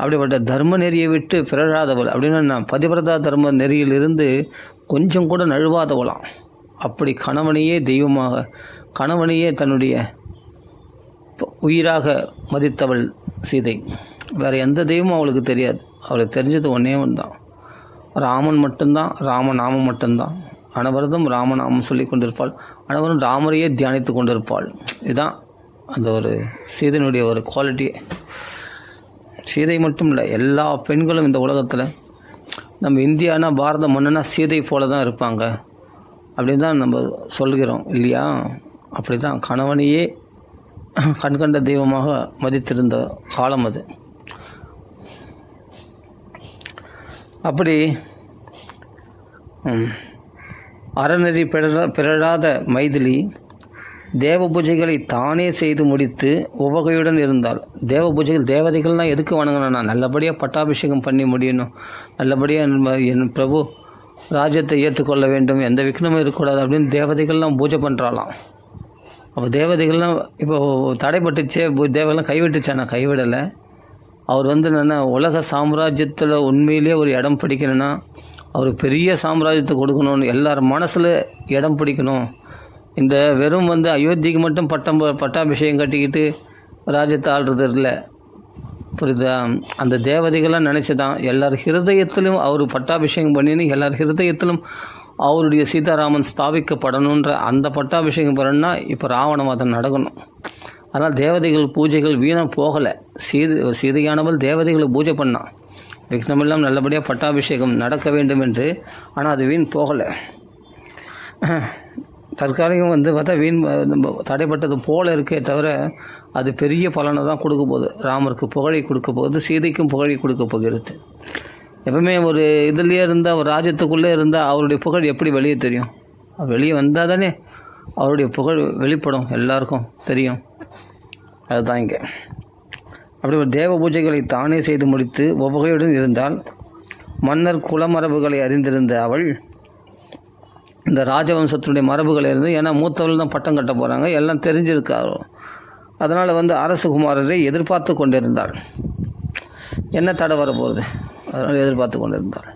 அப்படிப்பட்ட தர்ம நெறியை விட்டு பிறழாதவள் அப்படின்னா நான் பதிவிரதா தர்ம நெறியிலிருந்து கொஞ்சம் கூட நழுவாதவளாம். அப்படி கணவனையே தெய்வமாக, கணவனையே தன்னுடைய உயிராக மதித்தவள் சீதை. வேறு எந்த தெய்வமும் அவளுக்கு தெரியாது. அவளுக்கு தெரிஞ்சது ஒன்றே ஒன்று தான், ராமன் மட்டும்தான், ராமநாமம் மட்டும்தான். அனவரதம் ராமநாமம் சொல்லி கொண்டிருப்பாள், அனவரும் ராமரையே தியானித்து கொண்டிருப்பாள். இதுதான் அந்த ஒரு சீதையினுடைய ஒரு குவாலிட்டி. சீதை மட்டும் இல்லை, எல்லா பெண்களும் இந்த உலகத்தில், நம்ம இந்தியானா பாரத மன்னனா சீதை போல தான் இருப்பாங்க அப்படின்னு தான் நம்ம சொல்கிறோம் இல்லையா? அப்படி தான் கணவனையே கண்கண்ட தெய்வமாக மதித்திருந்த காலம் அது. அப்படி அறநெறி பிறழாத மைதிலி தேவ பூஜைகளை தானே செய்து முடித்து உவகையுடன் இருந்தால். தேவ பூஜைகள், தேவதைகள்லாம் எதுக்கு வணங்கணும்னா நல்லபடியாக பட்டாபிஷேகம் பண்ணி முடியணும், நல்லபடியாக என் பிரபு ராஜ்யத்தை ஏற்றுக்கொள்ள வேண்டும், எந்த விக்னமும் இருக்கக்கூடாது அப்படின்னு தேவதைகள்லாம் பூஜை பண்ணுறாலாம். அப்போ தேவதைகள்லாம் இப்போ தடைப்பட்டுச்சே, தேவெல்லாம் கைவிட்டுச்சானா? கைவிடலை. அவர் என்னென்னா உலக சாம்ராஜ்யத்தில் உண்மையிலே ஒரு இடம் பிடிக்கணும்னா அவர் பெரிய சாம்ராஜ்யத்தை கொடுக்கணும்னு எல்லார் மனசில் இடம் பிடிக்கணும். இந்த வெறும் அயோத்திக்கு மட்டும் பட்டாபிஷேகம் கட்டிக்கிட்டு ராஜ்யத்தை ஆள்றது இல்லை, புரியுதா? அந்த தேவதைகள்லாம் நினச்சி தான் எல்லார் ஹிருதயத்திலும் அவர் பட்டாபிஷேகம் பண்ணின்னு எல்லார் ஹிருதயத்திலும் அவருடைய சீதாராமன் ஸ்தாபிக்கப்படணுன்ற அந்த பட்டாபிஷேகம் பண்ணணும்னா இப்போ ராவணவாதம் நடக்கணும். அதனால் தேவதைகள் பூஜைகள் வீணாக போகலை. சீதையானவள் தேவதைகளை பூஜை பண்ணான், விக்னமெல்லாம் நல்லபடியாக பட்டாபிஷேகம் நடக்க வேண்டும் என்று. ஆனால் அது வீண் போகலை. தற்காலிகம் பார்த்தா வீண் தடைப்பட்டது போல் இருக்கே தவிர அது பெரிய பலனை தான் கொடுக்க போகுது. ராமருக்கு புகழை கொடுக்க போகுது, சீதைக்கும் புகழை கொடுக்க போகிறது. எப்பவுமே ஒரு இதுலேயே இருந்தால், ஒரு ராஜ்யத்துக்குள்ளே இருந்தால் அவருடைய புகழ் எப்படி வெளியே தெரியும்? வெளியே வந்தால் தானே அவருடைய புகழ் வெளிப்படும், எல்லாருக்கும் தெரியும். அதுதான் இங்கே. அப்படி ஒரு தேவ பூஜைகளை தானே செய்து முடித்து ஒவ்வகையுடன் இருந்தால் மன்னர் குலமரபுகளை அறிந்திருந்த அவள் இந்த ராஜவம்சத்தினுடைய மரபுகளை இருந்து, ஏன்னா மூத்தவர்கள் தான் பட்டம் கட்ட போகிறாங்க, எல்லாம் தெரிஞ்சிருக்காரோ, அதனால் அரசகுமாரரை எதிர்பார்த்து கொண்டிருந்தாள். என்ன தடை வரப்போகுது, அதனால் எதிர்பார்த்து கொண்டிருந்தாள்.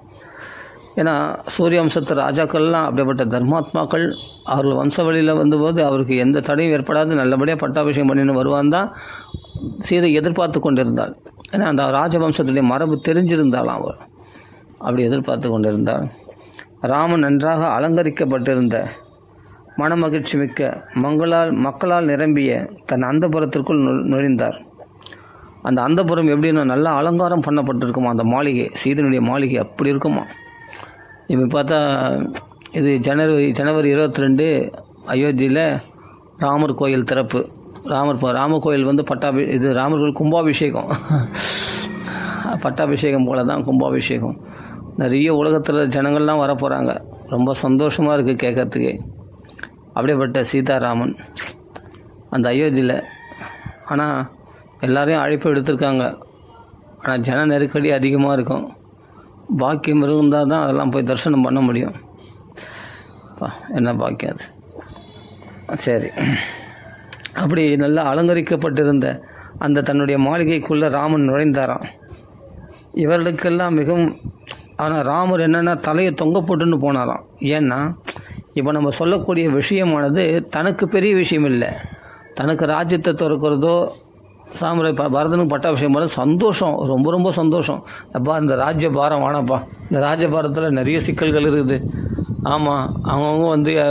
ஏன்னா சூரிய வம்சத்து ராஜாக்கள்லாம் அப்படிப்பட்ட தர்மாத்மாக்கள், அவர்கள் வம்ச வழியில் வந்தபோது அவருக்கு எந்த தடையும் ஏற்படாது, நல்லபடியாக பட்டாபிஷேகம் பண்ணின்னு வருவான் தான் சீதை எதிர்பார்த்து கொண்டிருந்தாள். ஏன்னா அந்த ராஜவம்சத்துடைய மரபு தெரிஞ்சிருந்தாலும் அவர் அப்படி எதிர்பார்த்து கொண்டிருந்தாள். ராமன் நன்றாக அலங்கரிக்கப்பட்டிருந்த மனமகிழ்ச்சி மிக்க மக்களால் நிரம்பிய தன் அந்தப்புறத்திற்குள் நுழைந்தார். அந்த அந்தப்புறம் எப்படின்னா நல்லா அலங்காரம் பண்ணப்பட்டிருக்குமா அந்த மாளிகை, சீதனுடைய மாளிகை அப்படி இருக்குமா. இப்போ பார்த்தா இது ஜனவரி 22 அயோத்தியில் ராமர் கோயில் திறப்பு. ராமர் கோயில் இது ராமர் கோயில் கும்பாபிஷேகம், பட்டாபிஷேகம் போல தான் கும்பாபிஷேகம். நிறைய உலகத்தில் ஜனங்கள்லாம் வரப்போகிறாங்க, ரொம்ப சந்தோஷமாக இருக்குது கேட்கறதுக்கு. அப்படியேப்பட்ட சீதாராமன் அந்த அயோத்தியில். ஆனால் எல்லாரையும் அழைப்பு எடுத்திருக்காங்க, ஆனால் ஜன நெருக்கடி அதிகமாக இருக்கும். பாக்கியம் இருந்தால் தான் அதெல்லாம் போய் தரிசனம் பண்ண முடியும். என்ன பாக்கியம் அது. சரி, அப்படி நல்லா அலங்கரிக்கப்பட்டிருந்த அந்த தன்னுடைய மாளிகைக்குள்ளே ராமன் நுழைந்தாராம். இவர்களுக்கெல்லாம் மிகவும், ஆனால் ராமர் என்னென்னா தலையை தொங்க போட்டுன்னு போனாராம். ஏன்னா இப்போ நம்ம சொல்லக்கூடிய விஷயமானது தனக்கு பெரிய விஷயம் இல்லை, தனக்கு ராஜ்யத்தை திறக்கிறதோ பரதனுக்கு பட்டாபிஷேகம் பண்ண சந்தோஷம், ரொம்ப ரொம்ப சந்தோஷம். அப்பா இந்த ராஜ்ய பாரம் வேணாப்பா, இந்த ராஜ்ய பாரத்தில் நிறைய சிக்கல்கள் இருக்குது. ஆமாம், அவங்கவுங்க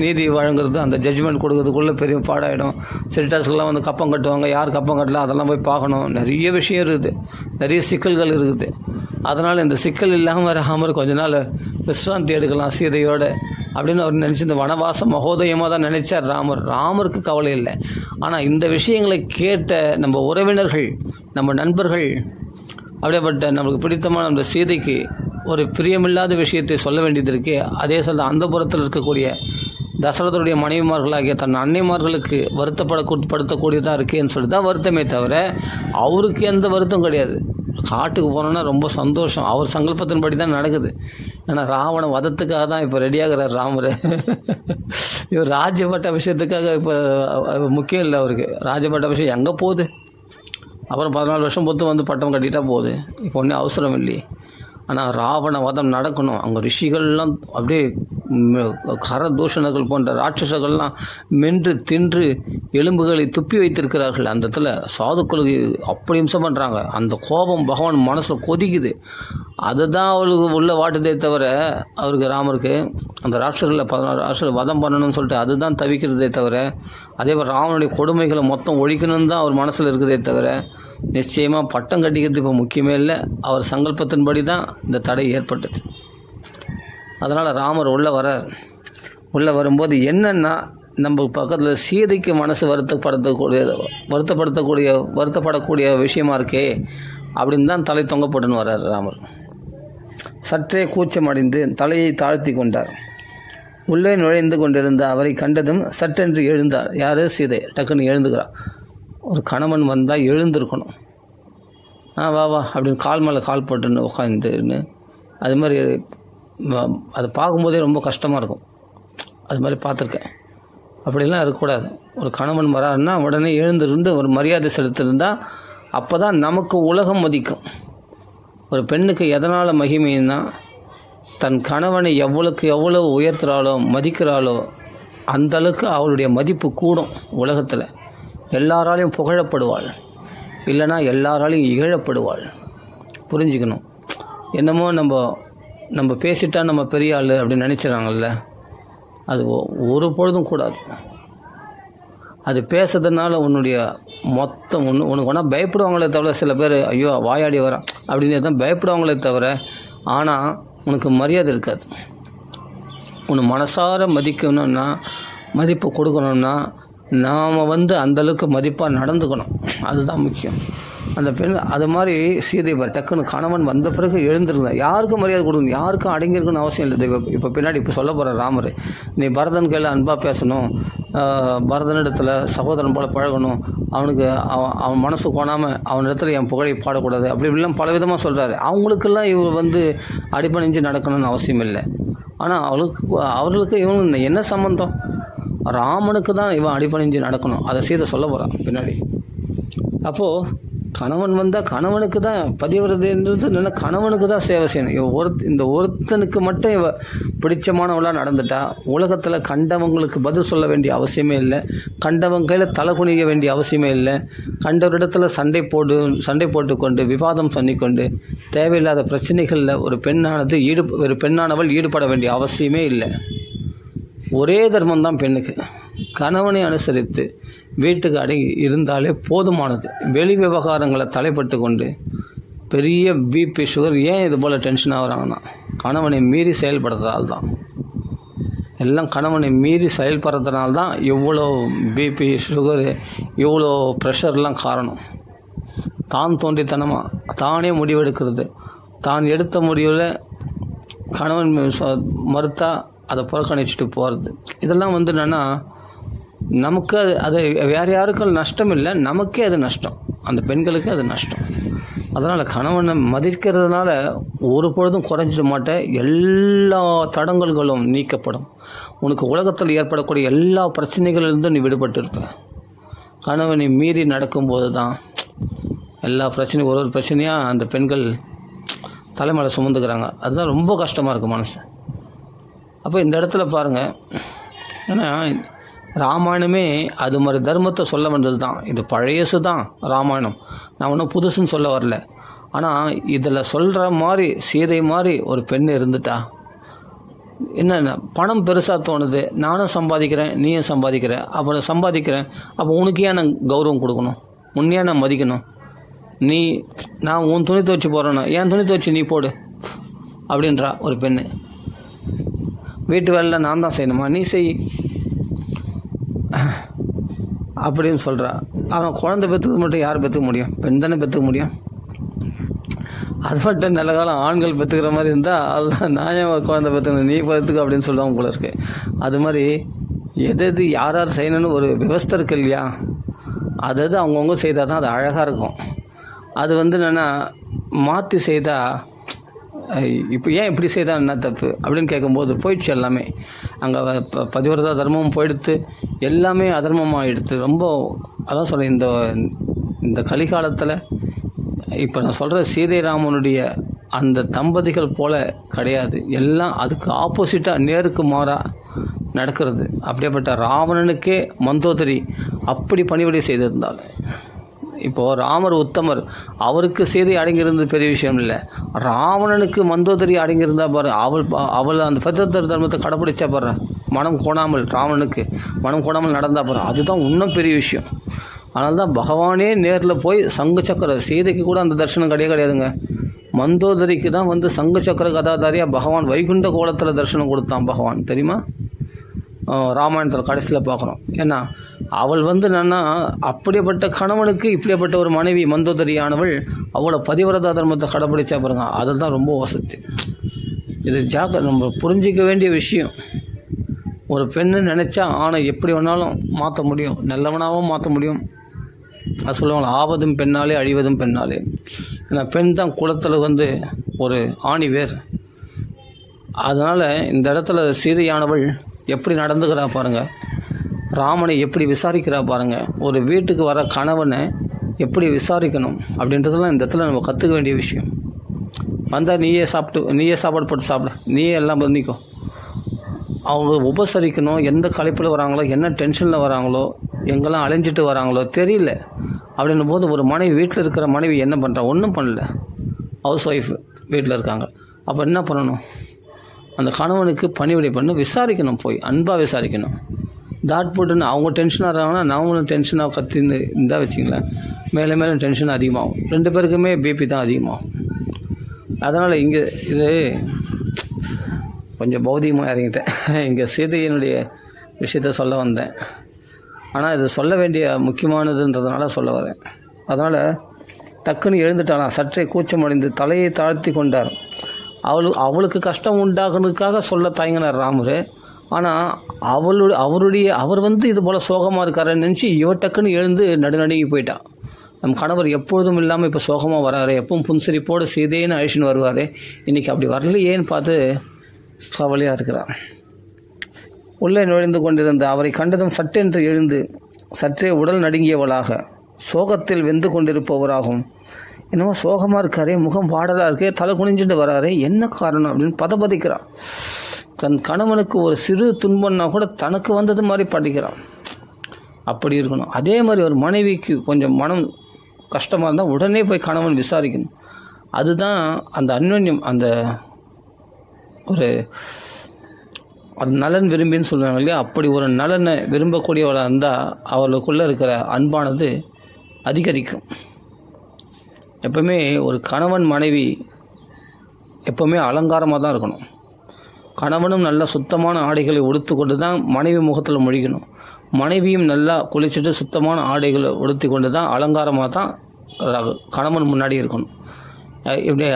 நீதி வழங்குறது, அந்த ஜட்ஜ்மெண்ட் கொடுக்கறதுக்குள்ளே பெரிய பாடாயிடும். சில்டர்ஸ்லாம் கப்பம் கட்டுவாங்க, யார் கப்பம் கட்டல அதெல்லாம் போய் பார்க்கணும், நிறைய விஷயம் இருக்குது, நிறைய சிக்கல்கள் இருக்குது. அதனால் இந்த சிக்கல் இல்லாமல் ராமர் கொஞ்ச நாள் விஸ்ராந்தி எடுக்கலாம் சீதையோடு அப்படின்னு அவர் நினச்சி இந்த வனவாசம் மகோதயமாக தான் நினைச்சார் ராமருக்கு கவலை இல்லை. ஆனால் இந்த விஷயங்களை கேட்ட நம்ம உறவினர்கள், நம்ம நண்பர்கள், அப்படியேப்பட்ட நம்மளுக்கு பிடித்தமான அந்த சீதைக்கு ஒரு பிரியமில்லாத விஷயத்தை சொல்ல வேண்டியது இருக்கே. அதே சொல்ல அந்த புறத்தில் இருக்கக்கூடிய தசரதருடைய மனைவிமார்களாகிய தன் அன்னைமார்களுக்கு வருத்தப்படுத்தக்கூடியதாக இருக்கேன்னு சொல்லி தான் வருத்தமே தவிர அவருக்கு எந்த வருத்தம் கிடையாது. காட்டுக்கு போனோன்னா ரொம்ப சந்தோஷம், அவர் சங்கல்பத்தின்படி தான் நடக்குது. ஏன்னா ராவண வதத்துக்காக தான் இப்போ ரெடியாகிறார் ராமர். இவர் ராஜ்யப்பட்ட விஷயத்துக்காக இப்போ முக்கியம் இல்லை அவருக்கு. ராஜ்யப்பட்ட விஷயம் எங்கே போகுது, அப்புறம் 14 வருஷம் பொறுத்து வந்து பட்டம் கட்டிட்டா போகுது, இப்போ ஒன்றும் அவசரம் இல்லையே. ஆனால் ராவண வதம் நடக்கணும். அங்கே ரிஷிகள்லாம் அப்படியே கரதூஷணர்கள் போன்ற ராட்சசர்கள்லாம் மென்று தின்று எலும்புகளை துப்பி வைத்திருக்கிறார்கள். அந்த இடத்துல சாதுக்களுக்கு அப்படி இம்சம் பண்ணுறாங்க. அந்த கோபம் பகவான் மனசில் கொதிக்குது. அதுதான் அவளுக்கு உள்ள வாட்டுதே தவிர, அவருக்கு ராமருக்கு அந்த ராட்சர்களில் 14 ராட்சர்கள் வதம் பண்ணணும்னு சொல்லிட்டு அதுதான் தவிக்கிறதே தவிர, அதே போல் ராவனுடைய கொடுமைகளை மொத்தம் ஒழிக்கணும்னு தான் அவர் மனசில் இருக்குதே தவிர, நிச்சயமாக பட்டம் கட்டிக்கிறது இப்போ முக்கியமே இல்லை. அவர் சங்கல்பத்தின்படி தான் இந்த தடை ஏற்பட்டது. அதனால் ராமர் உள்ளே வரும்போது என்னென்னா, நம்ம பக்கத்தில் சீதைக்கு மனசு வருத்தப்படக்கூடிய விஷயமா இருக்கே அப்படின்னு தான் தலை தொங்க போட்டுன்னு வர்றார் ராமர். சற்றே கூச்சமடைந்து தலையை தாழ்த்தி கொண்டார். உள்ளே நுழைந்து கொண்டிருந்த அவரை கண்டதும் சட்டென்று எழுந்தார். யார்? சீதை. டக்குன்னு எழுந்துக்கிறார். ஒரு கணவன் வந்தால் எழுந்திருக்கணும். வா வா அப்படின்னு கால் மேலே கால் போட்டுன்னு உட்காந்துன்னு, அது மாதிரி அதை பார்க்கும்போதே ரொம்ப கஷ்டமாக இருக்கும். அது மாதிரி பார்த்துருக்கேன். அப்படிலாம் இருக்கக்கூடாது. ஒரு கணவன் வராருன்னா உடனே எழுந்திருந்து ஒரு மரியாதை செலுத்திருந்தால் அப்போ தான் நமக்கு உலகம் மதிக்கும். ஒரு பெண்ணுக்கு எதனால் மகிமைன்னா, தன் கணவனை எவ்வளவு உயர்த்துகிறாளோ மதிக்கிறாளோ அந்தளவுக்கு அவளுடைய மதிப்பு கூடும். உலகத்தில் எல்லாராலையும் புகழப்படுவாள், இல்லைனா எல்லாராலையும் இகழப்படுவாள். புரிஞ்சுக்கணும். என்னமோ நம்ம பேசிட்டா நம்ம பெரிய ஆள் அப்படின்னு நினச்சிடறாங்கல்ல, அது ஒரு பொழுதும் கூடாது. அது பேசுறதுனால உன்னுடைய மொத்தம் உனக்கு வேணால் பயப்படுவாங்களே தவிர, சில பேர் ஐயோ வாயாடி வரான் அப்படின்னு தான் பயப்படுவாங்களே தவிர, ஆனால் உனக்கு மரியாதை இருக்காது. உன்னை மனசார மதிக்கணும்னா, மதிப்பு கொடுக்கணும்னா, நாம் அந்தளவுக்கு மதிப்பாக நடந்துக்கணும். அதுதான் முக்கியம். அந்த பெண் அது மாதிரி சீதை டக்குன்னு கணவன் வந்த பிறகு எழுந்திருந்தேன். யாருக்கும் மரியாதை கொடுக்கணும், யாருக்கும் அடங்கியிருக்குன்னு அவசியம் இல்லை. இப்போ பின்னாடி சொல்ல போகிற ராமர், நீ பரதன் கையில் அன்பாக பேசணும், பரதனிடத்தில் சகோதரன் போல் பழகணும், அவனுக்கு அவன் மனசு கோணாமல் அவனிடத்தில் என் புகழை பாடக்கூடாது, அப்படி இப்படிலாம் பல விதமாக சொல்கிறாரு. அவங்களுக்கெல்லாம் இவர் அடிபணிஞ்சு நடக்கணும்னு அவசியம் இல்லை. ஆனால் அவர்களுக்கு இவங்க என்ன சம்மந்தம்? ராமனுக்கு தான் இவன் அடிபணிஞ்சு நடக்கணும். அதை சீதை சொல்ல போகிறான் பின்னாடி. அப்போது கணவன் வந்தால் கணவனுக்கு தான் பதிவுறதுன்றது இல்லைன்னா கணவனுக்கு தான் சேவை செய்யணும். இந்த ஒருத்தனுக்கு மட்டும் இவ பிடிச்சமானவளாக நடந்துட்டா உலகத்தில் கண்டவங்களுக்கு பதில் சொல்ல வேண்டிய அவசியமே இல்லை, கண்டவங்க கையில் தலை குனிய வேண்டிய அவசியமே இல்லை, கண்டவரிடத்தில் சண்டை போட்டுக்கொண்டு விவாதம் பண்ணிக்கொண்டு தேவையில்லாத பிரச்சனைகளில் ஒரு பெண்ணானவள் ஈடுபட வேண்டிய அவசியமே இல்லை. ஒரே தர்மம் தான் பெண்ணுக்கு. கணவனை அனுசரித்து வீட்டுக்கு அடங்கி இருந்தாலே போதுமானது. வெளி விவகாரங்களை தலைப்பட்டு கொண்டு பெரிய பிபி சுகர் ஏன் இது போல் டென்ஷன் ஆகுறாங்கன்னா, கணவனை மீறி செயல்படுறதால் தான். எல்லாம் கணவனை மீறி செயல்படுறதுனால தான் இவ்வளோ பிபி சுகரு இவ்வளோ ப்ரெஷர்லாம் காரணம். தான் தோன்றித்தனமாக தானே முடிவெடுக்கிறது, தான் எடுத்த முடிவில் கணவன் மறுத்தா அதை புறக்கணிச்சிட்டு போகிறது. இதெல்லாம் என்னென்னா, நமக்கு அது வேறு யாருக்கும் நஷ்டம் இல்லை, நமக்கே அது நஷ்டம், அந்த பெண்களுக்கு அது நஷ்டம். அதனால் கணவனை மதிக்கிறதுனால ஒரு பொழுதும் குறைஞ்சிட மாட்டேன். எல்லா தடங்கல்களும் நீக்கப்படும். உனக்கு உலகத்தில் ஏற்படக்கூடிய எல்லா பிரச்சனைகளிலிருந்தும் நீ விடுபட்டு இருப்ப. கணவனை மீறி நடக்கும்போது தான் எல்லா பிரச்சனையும் ஒரு பிரச்சனையாக அந்த பெண்கள் தலைமையில் சுமந்துக்கிறாங்க. அதுதான் ரொம்ப கஷ்டமாக இருக்குது மனசு. அப்போ இந்த இடத்துல பாருங்கள், ஏன்னா ராமாயணமே அது மாதிரி தர்மத்தை சொல்ல வந்தது தான். இது பழையசு தான் ராமாயணம், நான் ஒன்றும் புதுசுன்னு சொல்ல வரல. ஆனால் இதில் சொல்கிற மாதிரி சீதை மாதிரி ஒரு பெண் இருந்துட்டா என்னென்ன பணம் பெருசாக தோணுது. நானும் சம்பாதிக்கிறேன், நீயும் சம்பாதிக்கிற, அப்புறம் சம்பாதிக்கிறேன், அப்போ உனக்கு ஏன் நான் கௌரவம் கொடுக்கணும், உன்னையே நான் மதிக்கணும். நான் உன் துணி துவைச்சி போடுறேன்னா என் துணி துவைச்சி நீ போடு அப்படின்றா ஒரு பெண்ணு. வீட்டு வேலையில் நான் தான் செய்யணுமா, நீ செய் அப்படின்னு சொல்கிறா. அவன் குழந்தை பெற்றுக்க மட்டும் யார் பெற்றுக்க முடியும்? பெண் தானே பெற்றுக்க முடியும். அது மட்டும் நல்ல காலம் ஆண்கள் பெற்றுக்கிற மாதிரி இருந்தால் அதுதான் நான் குழந்தை பெற்றுக்கணும், நீ பெற்றுக்க அப்படின்னு சொல்லுவாங்க போல இருக்கு. அது மாதிரி எது யார் செய்யணும்னு ஒரு விவஸ்தை இருக்கு இல்லையா, அது அவங்கவுங்க செய்தால் தான் அது அழகாக இருக்கும். அது என்னென்னா மாற்றி செய்தால், இப்போ ஏன் இப்படி செய்தால் என்ன தப்பு அப்படின்னு கேட்கும்போது போயிடுச்சு எல்லாமே. அங்கே பதிவிரதா தர்மமும் போயிடுத்து, எல்லாமே அதர்மமாக எடுத்து ரொம்ப அதான் சொல்கிறேன். இந்த இந்த கலிகாலத்தில் இப்போ நான் சொல்கிற சீதை ராமனுடைய அந்த தம்பதிகள் போல் கிடையாது. எல்லாம் அதுக்கு ஆப்போசிட்டாக நேருக்கு மாறாக நடக்கிறது. அப்படியேப்பட்ட ராவணனுக்கே மந்தோதரி அப்படி பணிவிடை செய்திருந்தாள். இப்போது ராமர் உத்தமர், அவருக்கு சீதை அடங்கியிருந்தது பெரிய விஷயம் இல்லை. ராவணனுக்கு மந்தோதரி அடங்கியிருந்தா பாரு, அவள் அந்த பத்திர தர்மத்தை கடைப்பிடிச்சா பாரு, மனம் கோணாமல் ராவணனுக்கு மனம் கோணாமல் நடந்தா பாரு, அதுதான் இன்னும் பெரிய விஷயம். அதனால தான் பகவானே நேரில் போய் சங்கு சக்கர, சீதைக்கு கூட அந்த தரிசனம் கிடையாதுங்க. மந்தோதரிக்கு தான் சங்கு சக்கர கதாதாரியாக பகவான் வைகுண்ட கோலத்தில் தரிசனம் கொடுத்தான் பகவான், தெரியுமா? ராமாயணத்தில் கடைசியில் பார்க்குறோம். ஏன்னா அவள் என்னன்னா அப்படியேப்பட்ட கணவனுக்கு இப்படியேப்பட்ட ஒரு மனைவி மந்தோதரியானவள் அவளை பதிவிரதா தர்மத்தை கடைப்பிடிச்சா பாருங்க, அதில் தான் ரொம்ப வசதி. இது நம்ம புரிஞ்சிக்க வேண்டிய விஷயம். ஒரு பெண்ணு நினச்சா ஆணை எப்படி வேணாலும் மாற்ற முடியும், நல்லவனாகவும் மாற்ற முடியும். அது சொல்லுவாங்க, ஆவதும் பெண்ணாலே அழிவதும் பெண்ணாலே. ஏன்னா பெண் தான் குலத்தில் ஒரு ஆணி வேர். அதனால் இந்த இடத்துல சீதையானவள் எப்படி நடந்துக்கிறா பாருங்கள், ராமனை எப்படி விசாரிக்கிறா பாருங்கள், ஒரு வீட்டுக்கு வர கணவனை எப்படி விசாரிக்கணும் அப்படின்றதெல்லாம் இந்த இடத்துல நம்ம கற்றுக்க வேண்டிய விஷயம். வந்தால் நீயே சாப்பாடு போட்டு சாப்பிட, நீயே எல்லாம் பண்ணிக்கோ. அவங்க உபசரிக்கணும். எந்த களைப்பில் வராங்களோ, என்ன டென்ஷனில் வராங்களோ, எங்கெல்லாம் அலைஞ்சிட்டு வராங்களோ தெரியல. அப்படின்னும் போது ஒரு மனைவி, வீட்டில் இருக்கிற மனைவி என்ன பண்ணுறா? ஒன்றும் பண்ணல, ஹவுஸ் ஒய்ஃப் வீட்டில் இருக்காங்க. அப்போ என்ன பண்ணணும்? அந்த கணவனுக்கு பணிவிடை பண்ணி விசாரிக்கணும், போய் அன்பாக விசாரிக்கணும். தாட் போட்டுன்னு அவங்க டென்ஷனாக இருக்காங்கன்னா நாங்களும் டென்ஷனாக கத்தின்னு இருந்தால் வச்சிங்களேன், மேலே மேலே டென்ஷன் அதிகமாகும். 2 பேருக்குமே பிபி தான் அதிகமாகும். அதனால் இங்கே இது கொஞ்சம் பௌதிகமாக இறங்கிட்டேன். இங்கே சீதையினுடைய விஷயத்த சொல்ல வந்தேன். ஆனால் இது சொல்ல வேண்டிய முக்கியமானதுன்றதுனால சொல்ல வரேன். அதனால் டக்குன்னு எழுந்துட்டாலாம். சற்றே கூச்சமடைந்து தலையை தாழ்த்தி கொண்டார். அவளுக்கு கஷ்டம் உண்டாக்குறதுக்காக சொல்ல தயங்கினார் ராமர். ஆனால் அவர் இது போல் சோகமாக இருக்காருன்னு நினச்சி இவர் டக்குன்னு எழுந்து நடுநடுங்கி போயிட்டான். நம் கணவர் எப்பொழுதும் இல்லாமல் இப்போ சோகமாக வராரு, எப்பவும் புன்சிரிப்போடு சீதைன்னு அழிச்சுன்னு வருவார், இன்றைக்கி அப்படி வரலையேன்னு பார்த்து கவலையாக இருக்கிறார். உள்ளே நுழைந்து கொண்டிருந்த அவரை கண்டதும் சட்டென்று எழுந்து சற்றே உடல் நடுங்கியவளாக சோகத்தில் வெந்து கொண்டிருப்பவராகும். என்னமோ சோகமாக இருக்காரே, முகம் வாடலாக இருக்கே, தலை குனிஞ்சிட்டு வராரே, என்ன காரணம் அப்படின்னு பதபதிக்கிறான். தன் கணவனுக்கு ஒரு சிறு துன்பம்னா கூட தனக்கு வந்தது மாதிரி படிக்கிறான். அப்படி இருக்கணும். அதே மாதிரி ஒரு மனைவிக்கு கொஞ்சம் மனம் கஷ்டமாக இருந்தால் உடனே போய் கணவன் விசாரிக்கணும். அதுதான் அந்த அன்யோன்யம், அந்த ஒரு அது நலன் விரும்பின்னு சொல்லுவாங்க இல்லையா, அப்படி ஒரு நலனை விரும்பக்கூடியவளாக இருந்தால் அவளுக்குள்ளே இருக்கிற அன்பானது அதிகரிக்கும். எப்பவுமே ஒரு கணவன் மனைவி எப்போவுமே அலங்காரமாக தான் இருக்கணும். கணவனும் நல்ல சுத்தமான ஆடைகளை உடுத்து கொண்டு தான் மனைவி முகத்தில் முழிக்கணும். மனைவியும் நல்லா குளிச்சுட்டு சுத்தமான ஆடைகளை உடுத்தி கொண்டு தான் அலங்காரமாக தான் கணவன் முன்னாடி இருக்கணும். இப்படி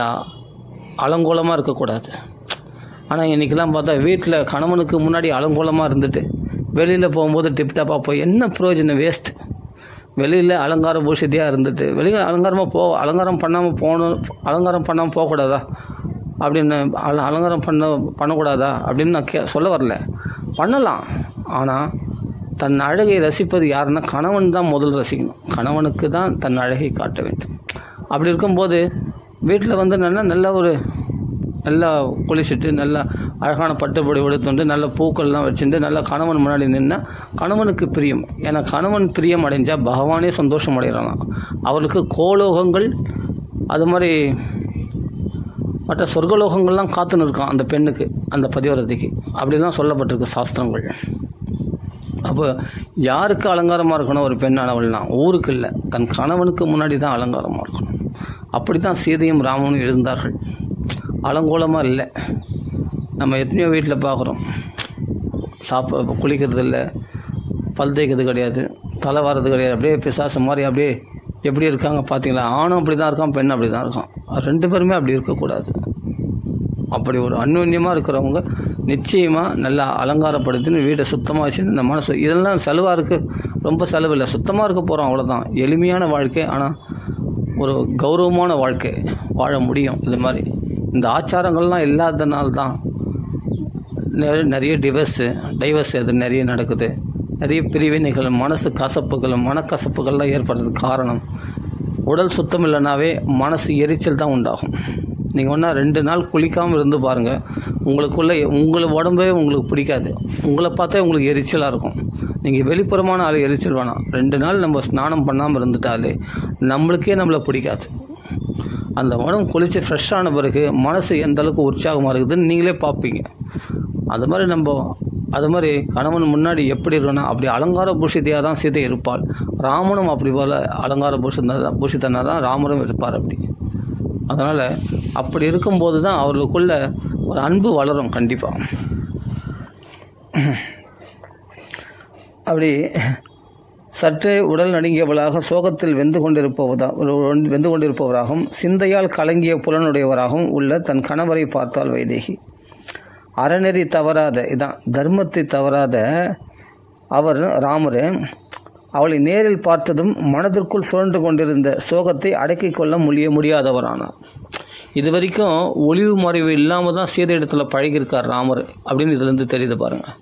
அலங்கோலமாக இருக்கக்கூடாது. ஆனால் இன்றைக்கெல்லாம் பார்த்தா வீட்டில் கணவனுக்கு முன்னாடி அலங்கோலமாக இருந்துட்டு வெளியில் போகும்போது டிப்டாப்பாக போய் என்ன பிரயோஜனம், வேஸ்ட். வெளியில் அலங்கார பூஷிதியாக இருந்துட்டு வெளியில் அலங்காரம் பண்ணாமல் போகக்கூடாதா அப்படின்னு, அலங்காரம் பண்ணக்கூடாதா அப்படின்னு நான் சொல்ல வரல. பண்ணலாம். ஆனால் தன் அழகை ரசிப்பது யாருன்னா கணவன் தான் முதல் ரசிக்கணும். கணவனுக்கு தான் தன் அழகை காட்ட வேண்டும். அப்படி இருக்கும்போது வீட்டில் நல்லா குளிச்சுட்டு நல்லா அழகான பட்டுப்பொடி உடுத்துண்டு நல்ல பூக்கள்லாம் வச்சுட்டு நல்லா கணவன் முன்னாடி நின்னால் கணவனுக்கு பிரியம். ஏன்னா கணவன் பிரியம் அடைஞ்சால் பகவானே சந்தோஷம் அடைகிறான். அவளுக்கு கோலோகங்கள் அது மாதிரி மற்ற சொர்க்கலோகங்கள்லாம் காத்துன்னு இருக்கான் அந்த பெண்ணுக்கு, அந்த பதிவிரதைக்கு. அப்படி தான் சொல்லப்பட்டிருக்கு சாஸ்திரங்கள். அப்போ யாருக்கு அலங்காரமாக இருக்கணும் ஒரு பெண்ணானவள்னா? ஊருக்கு இல்லை, தன் கணவனுக்கு முன்னாடி தான் அலங்காரமாக இருக்கணும். அப்படி தான் சீதையும் ராமனும் இருந்தார்கள். அலங்கோலமாக இல்லை. நம்ம எத்தனையோ வீட்டில் பார்க்குறோம், குளிக்கிறது இல்லை, பல் தேய்க்கிறது கிடையாது, தலை வாரது கிடையாது, அப்படியே பிசாசு மாதிரி அப்படியே எப்படி இருக்காங்க பார்த்தீங்களா? ஆணும் அப்படி தான் இருக்கான், பெண்ணும் அப்படி தான் இருக்கான். 2 பேருமே அப்படி இருக்கக்கூடாது. அப்படி ஒரு அந்யோன்யமாக இருக்கிறவங்க நிச்சயமாக நல்லா அலங்காரப்படுத்தின்னு வீட்டை சுத்தமாக வச்சுன்னு இந்த மனசு இதெல்லாம் செலவாக இருக்குது, ரொம்ப செலவு இல்லை, சுத்தமாக இருக்க போகிறோம், அவ்வளோதான். எளிமையான வாழ்க்கை, ஆனால் ஒரு கௌரவமான வாழ்க்கை வாழ முடியும். இது மாதிரி இந்த ஆச்சாரங்கள்லாம் இல்லாதனால்தான் நிறைய டைவர்ஸ் அது நிறைய நடக்குது. நிறைய பிரிவினைகள், மனசு கசப்புகள், மனக்கசப்புகள்லாம் ஏற்படுறதுக்கு காரணம் உடல் சுத்தம் இல்லைனாவே மனசு எரிச்சல் தான் உண்டாகும். நீங்கள் ஒன்றா 2 நாள் குளிக்காமல் இருந்து பாருங்கள், உங்களை உடம்பே உங்களுக்கு பிடிக்காது. உங்களை பார்த்தா உங்களுக்கு எரிச்சலாக இருக்கும். நீங்கள் வெளிப்புறமான ஆள் எரிச்சல் வேணாம், 2 நாள் நம்ம ஸ்நானம் பண்ணாமல் இருந்துட்டாலே நம்மளுக்கே நம்மளை பிடிக்காது. அந்த உடம்பு குளித்து ஃப்ரெஷ்ஷான பிறகு மனசு எந்த அளவுக்கு உற்சாகமாக இருக்குதுன்னு நீங்களே பார்ப்பீங்க. அது மாதிரி கணவன் முன்னாடி எப்படி இருக்குன்னா அப்படி அலங்கார பூஷிதையாக தான் சீதை இருப்பாள். ராமனும் அப்படி போல் அலங்கார பூஷிதனாக தான் ராமரும் இருப்பார். அதனால் அப்படி இருக்கும்போது தான் அவர்களுக்குள்ள ஒரு அன்பு வளரும் கண்டிப்பாக. அப்படி சற்றே உடல் நடுங்கியவளாக சோகத்தில் வெந்து கொண்டிருப்பவராகவும் சிந்தையால் கலங்கிய புலனுடையவராகவும் உள்ள தன் கணவரை பார்த்தாள் வைதேகி. அறநெறி தவறாத தர்மத்தை தவறாத ராமர் அவளை நேரில் பார்த்ததும் மனதிற்குள் சுழன்று கொண்டிருந்த சோகத்தை அடக்கிக் கொள்ள முடியாதவரானார். இது வரைக்கும் ஒளிவு மறைவு இல்லாமல் தான் சீதை இடத்துல பழகியிருக்கார் ராமர் அப்படின்னு இதுலேருந்து தெரியுது பாருங்கள்.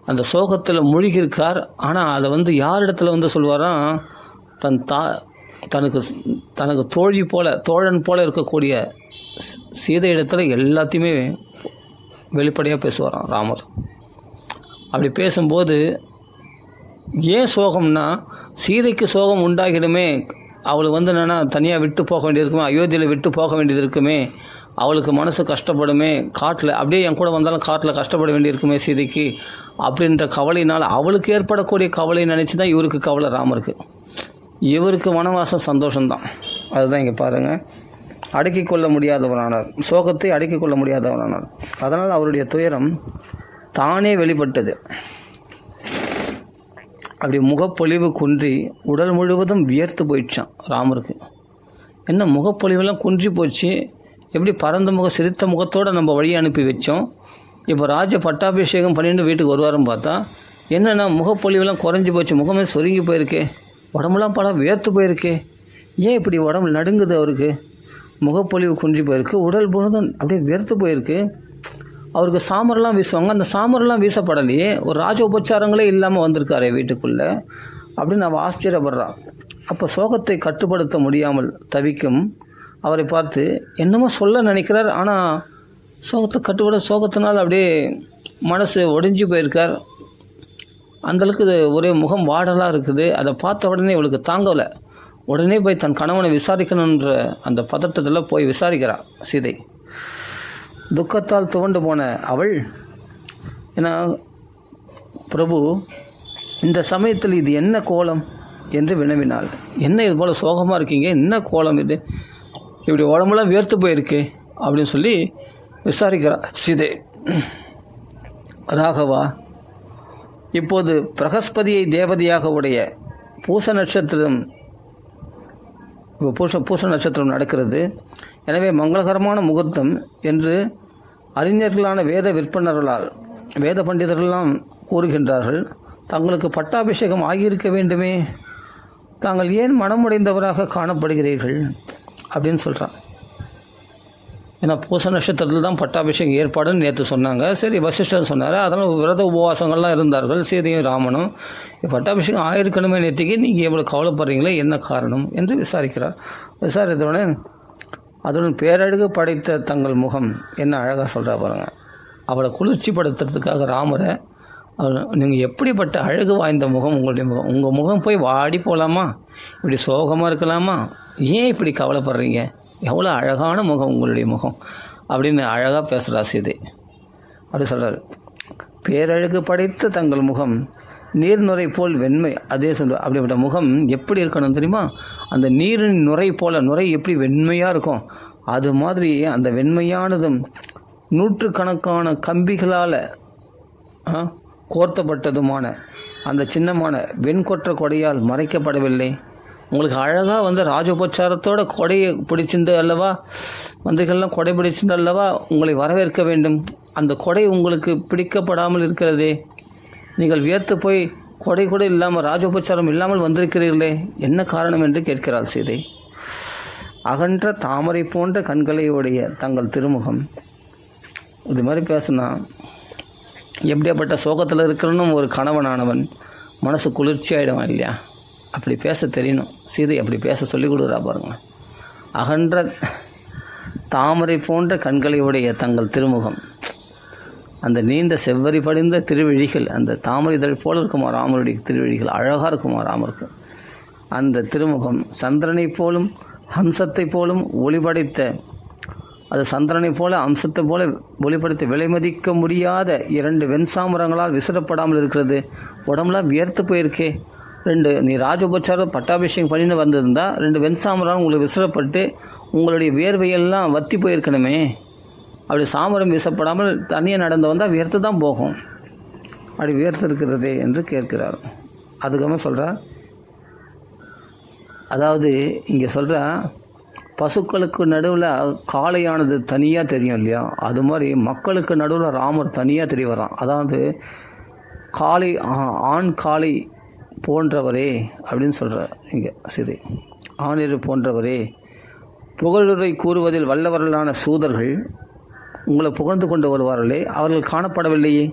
அந்த சோகத்தில் மூழ்கியிருக்கார். ஆனால் அதை யார் இடத்துல சொல்வாராம், தனக்கு தோழன் போல இருக்கக்கூடிய சீதை இடத்துல எல்லாத்தையுமே வெளிப்படையாக பேசுவாராம் ராமர். அப்படி பேசும்போது ஏன் சோகம்னா, சீதைக்கு சோகம் உண்டாகிடுமே, அவளுக்கு என்னென்னா தனியாக விட்டு போக வேண்டியது இருக்குமே, அயோத்தியில் விட்டு போக வேண்டியது இருக்குமே, அவளுக்கு மனசு கஷ்டப்படுமே, காட்டில் அப்படியே என் கூட வந்தாலும் காட்டில் கஷ்டப்பட வேண்டியிருக்குமே சீதைக்கு அப்படின்ற கவலையினால் அவளுக்கு ஏற்படக்கூடிய கவலை நினச்சி தான் இவருக்கு கவலை ராமருக்கு. இவருக்கு வனவாசம் சந்தோஷம்தான். அதுதான் இங்கே பாருங்கள், அடக்கிக் கொள்ள முடியாதவரானார், சோகத்தை அடக்கிக் கொள்ள முடியாதவரானார். அதனால் அவருடைய துயரம் தானே வெளிப்பட்டது. அப்படி முகப்பொழிவு குன்றி உடல் முழுவதும் வியர்த்து போயிடுச்சான் ராமருக்கு. என்ன முகப்பொழிவெல்லாம் குன்றி போச்சு, எப்படி பரந்த சிரித்த முகத்தோடு நம்ம வழியை அனுப்பி வச்சோம், இப்போ ராஜ பட்டாபிஷேகம் பண்ணிட்டு வீட்டுக்கு வருவாருன்னு பார்த்தா என்னென்னா முகப்பொழிவெல்லாம் குறைஞ்சி போச்சு, முகமே சொருங்கி போயிருக்கே, உடம்புலாம் பல வியர்த்து போயிருக்கே, ஏன் இப்படி உடம்பு நடுங்குது அவருக்கு, முகப்பொழிவு குன்றி போயிருக்கு, உடல் முழுதும் அப்படியே வியர்த்து போயிருக்கு. அவருக்கு சாமரெலாம் வீசுவாங்க, அந்த சாமரெலாம் வீசப்படலையே, ஒரு ராஜ உபச்சாரங்களே இல்லாமல் வந்திருக்காரே வீட்டுக்குள்ளே அப்படின்னு அவள் ஆச்சரியப்படுறான். அப்போ சோகத்தை கட்டுப்படுத்த முடியாமல் தவிக்கும் அவரை பார்த்து என்னமோ சொல்ல நினைக்கிறார். ஆனால் சோகத்தினால் அப்படியே மனசு ஒடிஞ்சு போயிருக்கார். அந்தளவுக்கு ஒரே முகம் வாடலாக இருக்குது. அதை பார்த்த உடனே இவளுக்கு தாங்கலை. உடனே போய் தன் கணவனை விசாரிக்கணுன்ற அந்த பதட்டத்தில் போய் விசாரிக்கிறாள் சீதை. துக்கத்தால் துவண்டு போன அவள், ஏன்னா பிரபு இந்த சமயத்தில் இது என்ன கோலம் என்று வினவினாள். என்ன இது போல் சோகமாக இருக்கீங்க, என்ன கோலம் இது, இப்படி உடம்புலாம் வியர்த்து போயிருக்கு அப்படின்னு சொல்லி விசாரிக்கிறார் சீதை. ராகவா, இப்போது பிரகஸ்பதியை தேவதையாக உடைய பூச நட்சத்திரம் நடக்கிறது. எனவே மங்களகரமான முகூர்த்தம் என்று அறிஞர்களான வேத பண்டிதர்களெல்லாம் கூறுகின்றார்கள். தங்களுக்கு பட்டாபிஷேகம் ஆகியிருக்க வேண்டுமே, தாங்கள் ஏன் மனமுடைந்தவராக காணப்படுகிறீர்கள் அப்படின்னு சொல்கிறான். ஏன்னா பூச நட்சத்திரத்தில் தான் பட்டாபிஷேகம் ஏற்பாடுன்னு நேற்று சொன்னாங்க. சரி, வசிஷ்டர் சொன்னார், அதனால் விரத உபவாசங்கள்லாம் இருந்தார்கள் சீதையும் ராமனும். பட்டாபிஷேகம் ஆயிருக்கணுமே நேற்றுக்கு, நீங்கள் எவ்வளோ கவலைப்படுறீங்களே, என்ன காரணம் என்று விசாரிக்கிறார். விசாரித்தவுடனே அதுடன் பேரழகு படைத்த தங்கள் முகம் என்ன அழகாக சொல்கிறா பாருங்கள். அவளை குளிர்ச்சி படுத்துறதுக்காக ராமரை, நீங்கள் எப்படிப்பட்ட அழகு வாய்ந்த முகம் உங்களுடைய முகம், உங்கள் முகம் போய் வாடி போகலாமா, இப்படி சோகமாக இருக்கலாமா, ஏன் இப்படி கவலைப்படுறீங்க, எவ்வளோ அழகான முகம் உங்களுடைய முகம் அப்படின்னு அழகாக பேசுகிறா சீதை. அப்படி சொல்கிறார். பேரழகு படைத்த தங்கள் முகம் நீர்நுரை போல் வெண்மை. அதே சொல்கிறார். அப்படிப்பட்ட முகம் எப்படி இருக்கணும் தெரியுமா, அந்த நீரின் நுரை எப்படி வெண்மையாக இருக்கும், அது மாதிரி அந்த வெண்மையானதும் நூற்றுக்கணக்கான கம்பிகளால் கோர்த்தப்பட்டதுமான அந்த சின்னமான வெண்கொற்ற கொடையால் மறைக்கப்படவில்லை. உங்களுக்கு அழகாக ராஜோபச்சாரத்தோட கொடையை பிடிச்சிருந்து அல்லவா, மந்திரிகள்லாம் கொடை பிடிச்சிருந்து அல்லவா உங்களை வரவேற்க வேண்டும். அந்த கொடை உங்களுக்கு பிடிக்கப்படாமல் இருக்கிறதே, நீங்கள் வியர்த்து போய் கொடை கூட இல்லாமல் ராஜோபச்சாரம் இல்லாமல் வந்திருக்கிறீர்களே, என்ன காரணம் என்று கேட்கிறாள் சீதை. அகன்ற தாமரை போன்ற கண்களை உடைய தங்கள் திருமுகம். இது மாதிரி பேசுனா எப்படியாப்பட்ட சோகத்தில் இருக்கணும் ஒரு கணவனானவன் மனசு குளிர்ச்சி ஆகிடுவான் இல்லையா. அப்படி பேச தெரியணும். சீதை அப்படி பேச சொல்லிக் கொடுக்குறா பாருங்க. அகன்ற தாமரை போன்ற கண்களை உடைய தங்கள் திருமுகம், அந்த நீண்ட செவ்வரி படிந்த திருவிழிகள், அந்த தாமரை இதழ் போல இருக்குமா ராமருடைய திருவிழிகள், அழகாக இருக்குமா ராமருக்கு. அந்த திருமுகம் சந்திரனை போலும் ஹம்சத்தை போலும் ஒளிபடைத்த, அது சந்திரனை போல அம்சத்தை போல ஒளிபடைத்து விலைமதிக்க முடியாத 2 வெண்சாமரங்களால் விசிறப்படாமல் இருக்கிறது. உடம்புலாம் வியர்த்து போயிருக்கே. 2 நீ ராஜோபச்சாரம் பட்டாபிஷேகம் பண்ணின்னு வந்திருந்தா 2 வெண்சாமரம் உங்களுக்கு விசிறப்பட்டு உங்களுடைய வியர்வையெல்லாம் வற்றி போயிருக்கணுமே. அப்படி சாமரம் வீசப்படாமல் தனியாக நடந்து வந்தால் வியர்த்து தான் போகும். அப்படி வியர்த்து இருக்கிறதே என்று கேட்கிறார். அதுக்கப்புறம் சொல்கிறார், அதாவது இங்கே சொல்கிற பசுக்களுக்கு நடுவில் காளையானது தனியாக தெரியும் இல்லையா, அது மாதிரி மக்களுக்கு நடுவில் ராமர் தனியாக தெரிய வர்றான். அதாவது காளை, ஆண் காளை போன்றவரே அப்படின்னு சொல்கிறார் இங்கே சீதை. ஆணிரு போன்றவரே, புகழுரை கூறுவதில் வல்லவர்களான சூதர்கள் உங்களை புகழ்ந்து கொண்டு வருவார்களே, அவர்கள் காணப்படவில்லையே.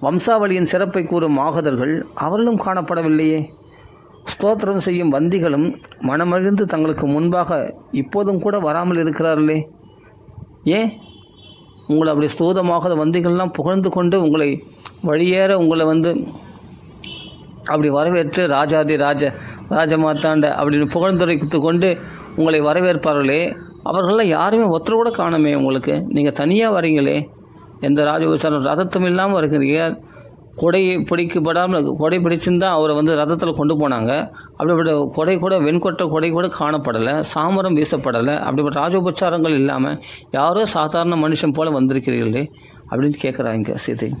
வம்சாவளியின் சிறப்பை கூறும் மாகதர்கள் அவர்களும் காணப்படவில்லையே. ஸ்தோத்திரம் செய்யும் வந்திகளும் மனமழிந்து தங்களுக்கு முன்பாக இப்போதும் கூட வராமல் இருக்கிறார்களே. ஏன் உங்களை அப்படி ஸ்தூதமாக வந்திகள்லாம் புகழ்ந்து கொண்டு உங்களை வழியேற உங்களை அப்படி வரவேற்று ராஜாதி ராஜமாத்தாண்ட அப்படின்னு புகழ்ந்துரைத்து கொண்டு உங்களை வரவேற்பார்களே, அவர்களெலாம் யாருமே ஒருத்தர் கூட காணுமே. உங்களுக்கு நீங்கள் தனியாக வரீங்களே, எந்த ராஜபுசாரம் ரதத்தும் இல்லாமல் இருக்கிறீங்க. கொடையை பிடிக்கப்படாமல், கொடை பிடிச்சிருந்தால் அவரை ரதத்தில் கொண்டு போனாங்க. அப்படிப்பட்ட கொடை கூட, வெண்கொட்டை கொடை கூட காணப்படலை, சாமரம் வீசப்படலை. அப்படிப்பட்ட ராஜோபச்சாரங்கள் இல்லாமல் யாரோ சாதாரண மனுஷன் போல் வந்திருக்கிறீர்களே அப்படின்னு கேட்குறாங்க சீதை.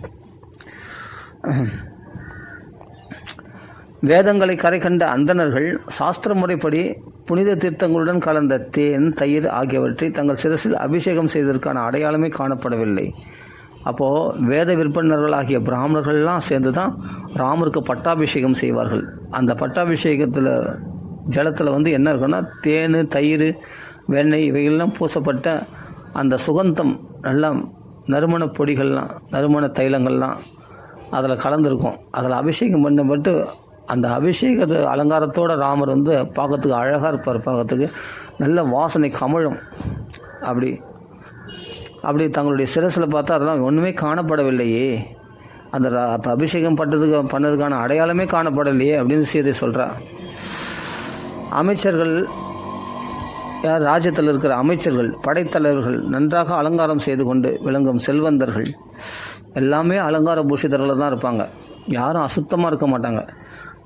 வேதங்களை கரை கண்ட அந்தணர்கள் சாஸ்திர முறைப்படி புனித தீர்த்தங்களுடன் கலந்த தேன், தயிர் ஆகியவற்றை தங்கள் சிரசில் அபிஷேகம் செய்வதற்கான அடையாளமே காணப்படவில்லை. அப்போது வேத விற்பனர்கள் ஆகிய பிராமணர்கள்லாம் சேர்ந்து தான் ராமருக்கு பட்டாபிஷேகம் செய்வார்கள். அந்த பட்டாபிஷேகத்தில் ஜலத்தில் என்ன இருக்குன்னா, தேன், தயிர், வெண்ணெய் இவைகள்லாம் பூசப்பட்ட அந்த சுகந்தம், நல்லா நறுமண பொடிகள்லாம், நறுமண தைலங்கள்லாம் அதில் கலந்துருக்கும். அதில் அபிஷேகம் பண்ணப்பட்டு அந்த அபிஷேகத்து அலங்காரத்தோடு ராமர் பார்க்கறதுக்கு அழகாக இருப்பார். பார்க்கறதுக்கு நல்ல வாசனை கமழும். அப்படி தங்களுடைய சிரசில் பார்த்தா அதெல்லாம் ஒன்றுமே காணப்படவில்லையே. அந்த அபிஷேகம் பண்ணதுக்கான அடையாளமே காணப்படலையே அப்படின்னு சீதை சொல்கிறா. அமைச்சர்கள், யார் ராஜ்யத்தில் இருக்கிற அமைச்சர்கள், படைத்தலைவர்கள், நன்றாக அலங்காரம் செய்து கொண்டு விளங்கும் செல்வந்தர்கள் எல்லாமே அலங்கார பூஷிதர்கள் தான் இருப்பாங்க. யாரும் அசுத்தமாக இருக்க மாட்டாங்க.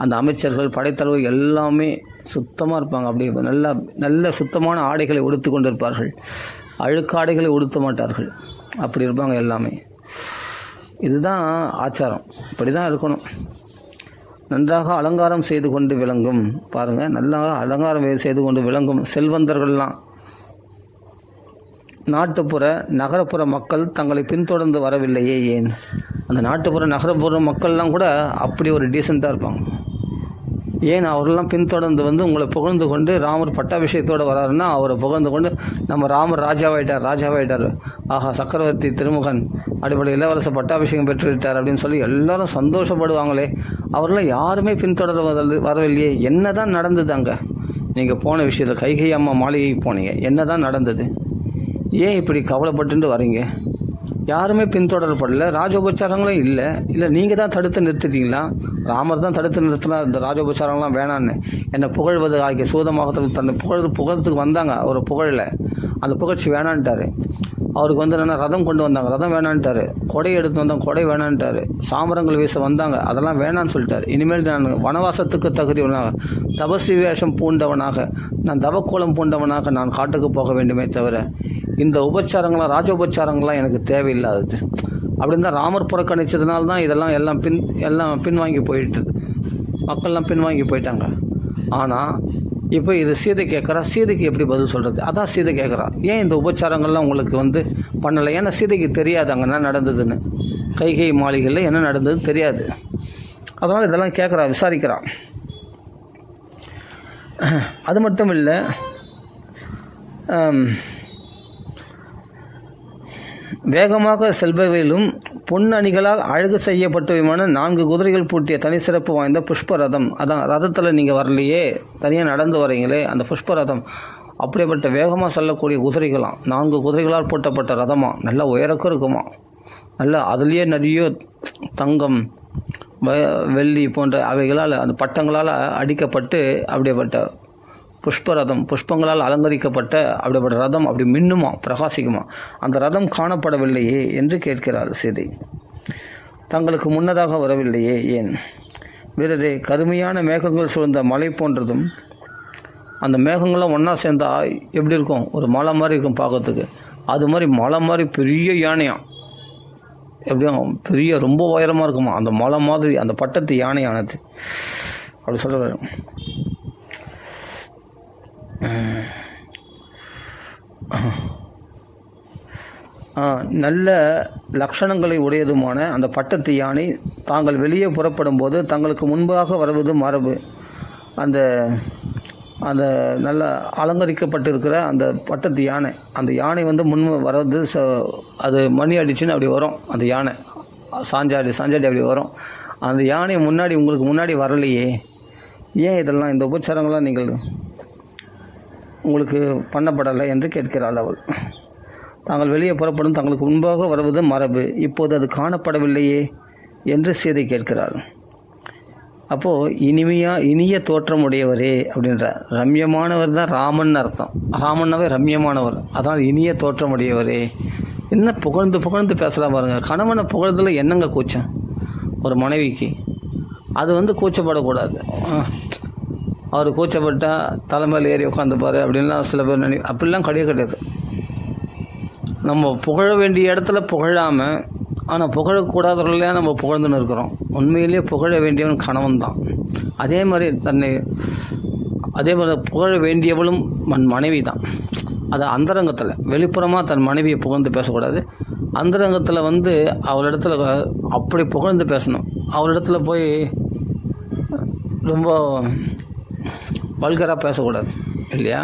அந்த அமைச்சர்கள், படைத்தலைவர்கள் எல்லாமே சுத்தமாக இருப்பாங்க. அப்படி நல்ல சுத்தமான ஆடைகளை உடுத்து கொண்டு இருப்பார்கள். அழுக்காடைகளை உடுத்த மாட்டார்கள். அப்படி இருப்பாங்க எல்லாமே. இதுதான் ஆச்சாரம். இப்படி தான் இருக்கணும். நன்றாக அலங்காரம் செய்து கொண்டு விளங்கும், பாருங்கள், நல்லா அலங்காரம் செய்து கொண்டு விளங்கும் செல்வந்தர்கள்லாம் நாட்டுப்புற நகரப்புற மக்கள் தங்களை பின்தொடர்ந்து வரவில்லையே ஏன்? அந்த நாட்டுப்புற நகரப்புற மக்கள்லாம் கூட அப்படி ஒரு டீசெண்டாக இருப்பாங்க. ஏன் அவரெல்லாம் பின்தொடர்ந்து உங்களை புகழ்ந்து கொண்டு ராமர் பட்டாபிஷேகத்தோடு வராருன்னா அவரை புகழ்ந்து கொண்டு நம்ம ராமர் ராஜாவாயிட்டார், ஆஹா சக்கரவர்த்தி திருமுகன் அடிப்படை இளவரச பட்டாபிஷேகம் பெற்றுவிட்டார் அப்படின்னு சொல்லி எல்லாரும் சந்தோஷப்படுவாங்களே. அவரெல்லாம் யாருமே பின்தொடர வரவில்லையே. என்ன தான் நடந்தது அங்கே? நீங்கள் போன விஷயத்தில் கைகை அம்மா மாளிகைக்கு போனீங்க, என்ன தான் நடந்தது? ஏன் இப்படி கவலைப்பட்டு வரீங்க? யாருமே பின்தொடரப்படலை, ராஜோபச்சாரங்களும் இல்லை நீங்கள் தான் தடுத்து நிறுத்திட்டீங்களா? ராமர் தான் தடுத்து நிறுத்தினா இந்த ராஜோபச்சாரங்கள்லாம் வேணான்னு. என்னை புகழ்வது ஆகிய சூதமாகத்தில் தன்னை புகழ்றதுக்கு வந்தாங்க. ஒரு புகழில் அந்த புகழ்ச்சி வேணான்ட்டார். அவருக்கு என்னென்னா ரதம் கொண்டு வந்தாங்க, ரதம் வேணான்ட்டார். கொடை எடுத்து வந்தாங்க, கொடை வேணான்ட்டார். சாமரங்கள் வீச வந்தாங்க, அதெல்லாம் வேணான்னு சொல்லிட்டார். இனிமேல் நான் வனவாசத்துக்கு தகுதிவனாக, தபஸ்வி வேஷம் பூண்டவனாக, நான் தவக்கோலம் பூண்டவனாக நான் காட்டுக்கு போக வேண்டுமே தவிர இந்த உபச்சாரங்களாம் ராஜோபச்சாரங்கள்லாம் எனக்கு தேவையில்லாதது அப்படின்னு தான் ராமர் புறக்கணித்ததுனால தான் எல்லாம் பின்வாங்கி போயிட்டு, மக்கள்லாம் பின்வாங்கி போயிட்டாங்க. ஆனால் இப்போ இது சீதை கேட்குறா. சீதைக்கு எப்படி பதில் சொல்கிறது? அதான் சீதை கேட்குறா, ஏன் இந்த உபச்சாரங்கள்லாம் உங்களுக்கு பண்ணலை? ஏன்னா சீதைக்கு தெரியாது அங்கே என்ன நடந்ததுன்னு. கைகை மாளிகையில் என்ன நடந்தது தெரியாது. அதனால் இதெல்லாம் கேட்குறா, விசாரிக்கிறா. அது மட்டும் இல்லை, வேகமாக செல்பவையிலும் பொன்னணிகளால் அழகு செய்யப்பட்டவிமான 4 குதிரைகள் பூட்டிய தனி சிறப்பு வாய்ந்த புஷ்ப ரதம். அதான் ரதத்தில் நீங்கள் வரலையே, தனியாக நடந்து வரீங்களே, அந்த புஷ்ப ரதம் அப்படிப்பட்ட வேகமாக செல்லக்கூடிய குதிரைகளாம். 4 குதிரைகளால் பூட்டப்பட்ட ரதமாக, நல்லா உயரக்கும் இருக்குமா, நல்லா அதுலேயே நிறைய தங்கம் வெள்ளி போன்ற அவைகளால் அந்த பட்டங்களால் அடிக்கப்பட்டு அப்படிப்பட்ட புஷ்பரதம், புஷ்பங்களால் அலங்கரிக்கப்பட்ட அப்படிப்பட்ட ரதம் அப்படி மின்னுமா, பிரகாசிக்குமா. அந்த ரதம் காணப்படவில்லையே என்று கேட்கிறார் சீதை. தங்களுக்கு முன்னதாக வரவில்லையே ஏன்? வீரரே, கருமையான மேகங்கள் சூழ்ந்த மலை போன்றதும், அந்த மேகங்கள்லாம் ஒன்றா சேர்ந்தால் எப்படி இருக்கும், ஒரு மலை மாதிரி இருக்கும் பார்க்கறதுக்கு. அது மாதிரி மலை மாதிரி பெரிய யானையாம், எப்படியும் பெரிய ரொம்ப உயரமாக இருக்குமா, அந்த மலை மாதிரி அந்த பட்டத்து யானையானது அப்படி சொல்கிறார். நல்ல லட்சணங்களை உடையதுமான அந்த பட்டத்து யானை தாங்கள் வெளியே புறப்படும் போது தங்களுக்கு முன்பாக வருவது மரபு. அந்த அந்த நல்ல அலங்கரிக்கப்பட்டிருக்கிற அந்த பட்டத்து யானை, அந்த யானை முன் வர்றது அது மணி அடிச்சுன்னு அப்படி வரும். அந்த யானை சாஞ்சாடி அப்படி வரும். அந்த யானை முன்னாடி உங்களுக்கு முன்னாடி வரலையே ஏன்? இதெல்லாம் இந்த உபச்சாரங்கள்லாம் நீங்கள் உங்களுக்கு பண்ணப்படலை என்று கேட்கிறாள் அவள். தாங்கள் வெளியே புறப்படும் தங்களுக்கு முன்பாக வருவது மரபு, இப்போது அது காணப்படவில்லையே என்று சீதை கேட்கிறாள். அப்போது இனிய தோற்றமுடையவரே அப்படின்ற, ரம்யமானவர் தான் ராமன் அர்த்தம். ராமன்னாவே ரம்யமானவர், அதனால் இனிய தோற்றமுடையவரே. என்ன புகழ்ந்து பேசலாம் பாருங்கள். கணவனை புகழ்றதுல என்னங்க கூச்சம் ஒரு மனைவிக்கு? அது கூச்சப்படக்கூடாது. அவர் கூச்சப்பட்டால் தலைமையில் ஏறி உட்காந்துப்பார் அப்படின்லாம் சில பேர் அப்படிலாம் கிடையாது. நம்ம புகழ வேண்டிய இடத்துல புகழாமல், ஆனால் புகழக்கூடாதவர்களே நம்ம புகழ்ந்துன்னு இருக்கிறோம். உண்மையிலேயே புகழ வேண்டியவன் கணவன் தான். அதே மாதிரி புகழ வேண்டியவளும் மனைவி தான். அது அந்தரங்கத்தில், வெளிப்புறமாக தன் மனைவியை புகழ்ந்து பேசக்கூடாது. அந்தரங்கத்தில் அவளிடத்துல அப்படி புகழ்ந்து பேசணும். அவளிடத்துல போய் ரொம்ப வல்கராக பேசக்கூடாது இல்லையா?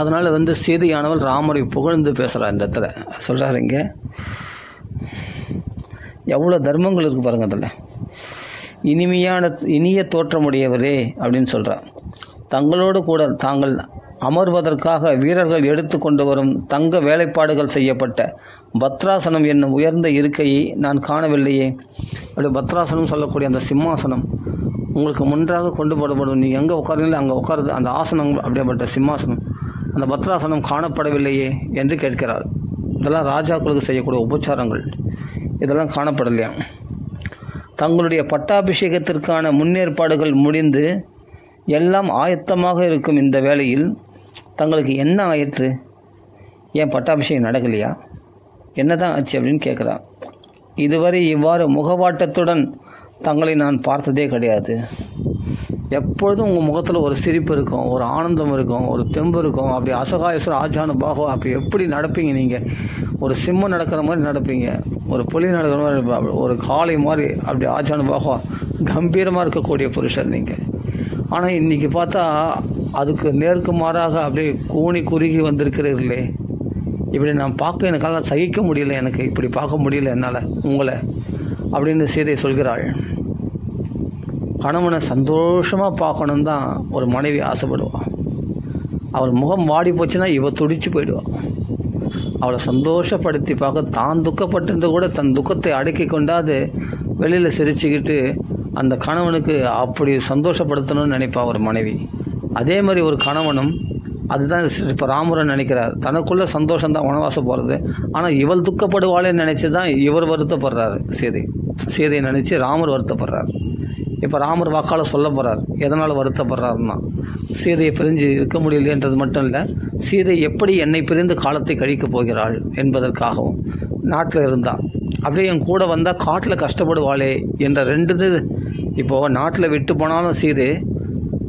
அதனால் சீதையானவள் ராமரை புகழ்ந்து பேசுகிறா. இந்த இடத்துல சொல்கிறாரு, இங்கே எவ்வளோ தர்மங்கள் இருக்குது பாருங்கள். அதில் இனிய தோற்றமுடையவரே அப்படின்னு சொல்கிறார். தங்களோடு கூட தாங்கள் அமர்வதற்காக வீரர்கள் எடுத்து கொண்டு வரும் தங்க வேலைப்பாடுகள் செய்யப்பட்ட பத்ராசனம் என்னும் உயர்ந்த இருக்கையை நான் காணவில்லையே. அப்படி பத்ராசனம் சொல்லக்கூடிய அந்த சிம்மாசனம் உங்களுக்கு முன்றாக கொண்டு போடப்படும். நீங்கள் எங்கே உட்காருங்களோ அங்கே உட்காருது அந்த ஆசனம், அப்படியேப்பட்ட சிம்மாசனம், அந்த பத்ராசனம் காணப்படவில்லையே என்று கேட்கிறார். இதெல்லாம் ராஜாக்களுக்கு செய்யக்கூடிய உபச்சாரங்கள், இதெல்லாம் காணப்படலையா? தங்களுடைய பட்டாபிஷேகத்திற்கான முன்னேற்பாடுகள் முடிந்து எல்லாம் ஆயத்தமாக இருக்கும் இந்த வேளையில் தங்களுக்கு என்ன ஆயிற்று? ஏன் பட்டாபிஷேகம் நடக்கலையா? என்ன தான் ஆச்சு அப்படின்னு கேட்குறான். இதுவரை இவ்வாறு முகவாட்டத்துடன் தங்களை நான் பார்த்ததே கிடையாது. எப்பொழுதும் உங்கள் முகத்தில் ஒரு சிரிப்பு இருக்கும், ஒரு ஆனந்தம் இருக்கும், ஒரு தெம்பு இருக்கும். அப்படி அசகாயசர் ஆஜானு பாகம் அப்படி எப்படி நடப்பீங்க நீங்கள்? ஒரு சிம்மம் நடக்கிற மாதிரி நடப்பீங்க, ஒரு புலி நடக்கிற மாதிரி, ஒரு காளை மாதிரி அப்படி ஆஜானு பாகம் கம்பீரமாக இருக்கக்கூடிய புருஷர் நீங்கள். ஆனால் இன்றைக்கி பார்த்தா அதுக்கு நேருக்கு மாறாக அப்படியே கூனி குறுகி வந்திருக்கிறீர்களே. இப்படி நான் பார்க்க எனக்கால சகிக்க முடியல, எனக்கு இப்படி பார்க்க முடியல என்னால் உங்களை அப்படின்னு சீதை சொல்கிறாள். கணவனை சந்தோஷமாக பார்க்கணும் தான் ஒரு மனைவி ஆசைப்படுவாள். அவள் முகம் வாடி போச்சுன்னா இவ துடிச்சு போயிடுவாள். அவளை சந்தோஷப்படுத்தி பார்க்க தான் துக்கப்பட்டிருந்து கூட தன் துக்கத்தை அடக்கி கொண்டாது வெளியில் சிரிச்சுக்கிட்டு அந்த கணவனுக்கு அப்படி சந்தோஷப்படுத்தணும்னு நினைப்பாள் ஒரு மனைவி. அதே மாதிரி ஒரு கணவனும் அதுதான் இப்போ ராமரன் நினைக்கிறார். தனக்குள்ள சந்தோஷம்தான் வனவாசம் போகிறது, ஆனால் இவள் துக்கப்படுவாளே நினச்சி தான் இவர் வருத்தப்படுறாரு. சீதையை நினச்சி ராமர் வருத்தப்படுறார். இப்போ ராமர் வாக்கால் சொல்ல போகிறார். எதனால் வருத்தப்படுறாருன்னா, சீதையை பிரிஞ்சு இருக்க முடியலைன்றது மட்டும் இல்லை, சீதை எப்படி என்னை பிரிந்து காலத்தை கழிக்கப் போகிறாள் என்பதற்காகவும் நாட்டில் இருந்தால் அப்படியே என் கூட வந்தால் காட்டில் கஷ்டப்படுவாளே என்ற 2 இப்போது நாட்டில் விட்டு போனாலும் சீதை